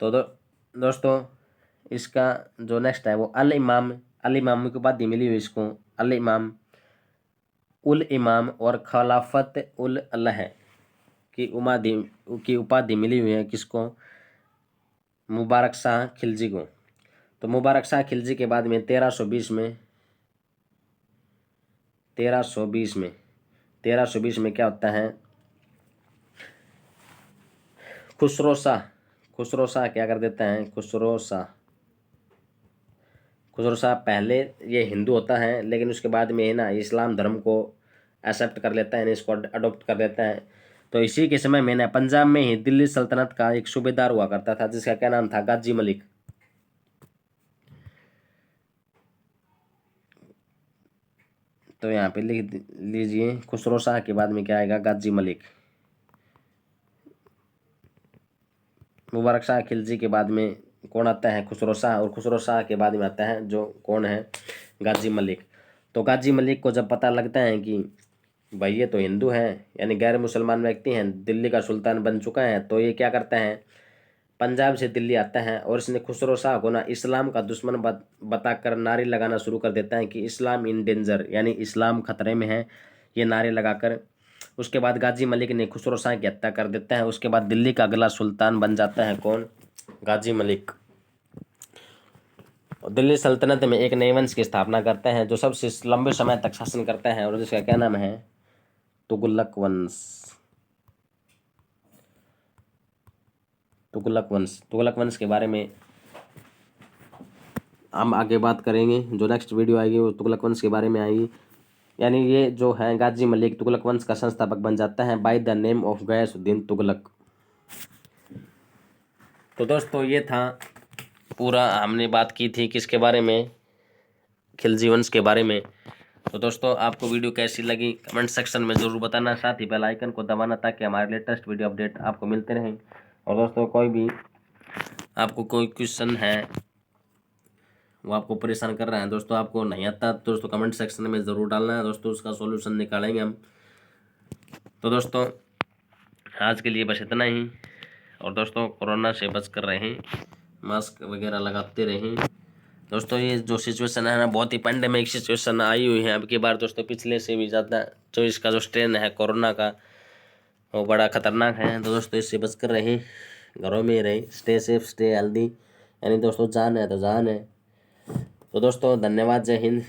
तो दोस्तों इसका जो नेक्स्ट है वो अल इमाम की उपाधि मिली हुई इसको, अल इमाम, उल इमाम और खिलाफत उल अल्लाह की उपाधि मिली हुई है किसको? मुबारक शाह खिलजी को। तो मुबारक शाह खिलजी के बाद में 1320 में क्या होता है, खुसरो शाह क्या कर देता है? खुसरो शाह पहले ये हिंदू होता है, लेकिन उसके बाद में ना इस्लाम धर्म को एक्सेप्ट कर लेता है, इसको अडोप्ट कर लेता है। तो इसी के समय में ना पंजाब में ही दिल्ली सल्तनत का एक सूबेदार हुआ करता था, जिसका क्या नाम था? गाजी मलिक। तो यहाँ पे लिख लीजिए, खुसरो शाह के बाद में क्या आएगा? गाजी मलिक। मुबारक शाह खिलजी के बाद में कौन आता है? खुसरो शाह। और खुसरो शाह के बाद में आता है जो कौन है? गाजी मलिक। तो गाजी मलिक को जब पता लगता है कि भाई ये तो हिंदू हैं, यानी गैर मुसलमान व्यक्ति हैं, दिल्ली का सुल्तान बन चुका है, तो ये क्या करता है, पंजाब से दिल्ली आता है और इसने खुसरो शाह को ना इस्लाम का दुश्मन बताकर नारे लगाना शुरू कर देता है कि इस्लाम इन डेंजर, यानी इस्लाम खतरे में है, ये नारे लगाकर। उसके बाद गाजी मलिक ने खुसरो शाह की हत्या कर देता है। उसके बाद दिल्ली का अगला सुल्तान बन जाता है कौन? गाजी मलिक। दिल्ली सल्तनत में एक नए वंश की स्थापना करते हैं जो सबसे लंबे समय तक शासन करते हैं, और जिसका क्या नाम है? तुगलक वंश। तुगलक वंश के बारे में हम आगे बात करेंगे। जो नेक्स्ट वीडियो आएगी वो तुगलक वंश के बारे में आएगी। यानी ये जो है गाजी मलिक तुगलक वंश का संस्थापक बन जाता है by the name of Ghiyasuddin Tughlaq. तो दोस्तों ये था पूरा, हमने बात की थी किसके बारे में? खिलजी वंश के बारे में। तो दोस्तों आपको वीडियो कैसी लगी कमेंट सेक्शन में ज़रूर बताना, साथ ही बेल आइकन को दबाना ताकि हमारे लेटेस्ट वीडियो अपडेट आपको मिलते रहें। और दोस्तों आपको कोई क्वेश्चन है वो आपको परेशान कर रहा है दोस्तों, आपको नहीं आता तो दोस्तों कमेंट सेक्शन में ज़रूर डालना है दोस्तों, उसका सॉल्यूशन निकालेंगे हम। तो दोस्तों आज के लिए बस इतना ही, और दोस्तों कोरोना से बच कर रहें, मास्क वगैरह लगाते रहें दोस्तों। ये जो सिचुएशन है ना, बहुत ही पैंडेमिक सिचुएशन आई हुई है अब की बार दोस्तों, पिछले से भी ज़्यादा। जो इसका जो स्ट्रेन है कोरोना का वो बड़ा खतरनाक है। तो दोस्तों इससे बच कर रहें, घरों में रहें, स्टे सेफ स्टे हेल्दी। यानी दोस्तों जान है तो जान है। तो दोस्तों धन्यवाद, जय हिंद।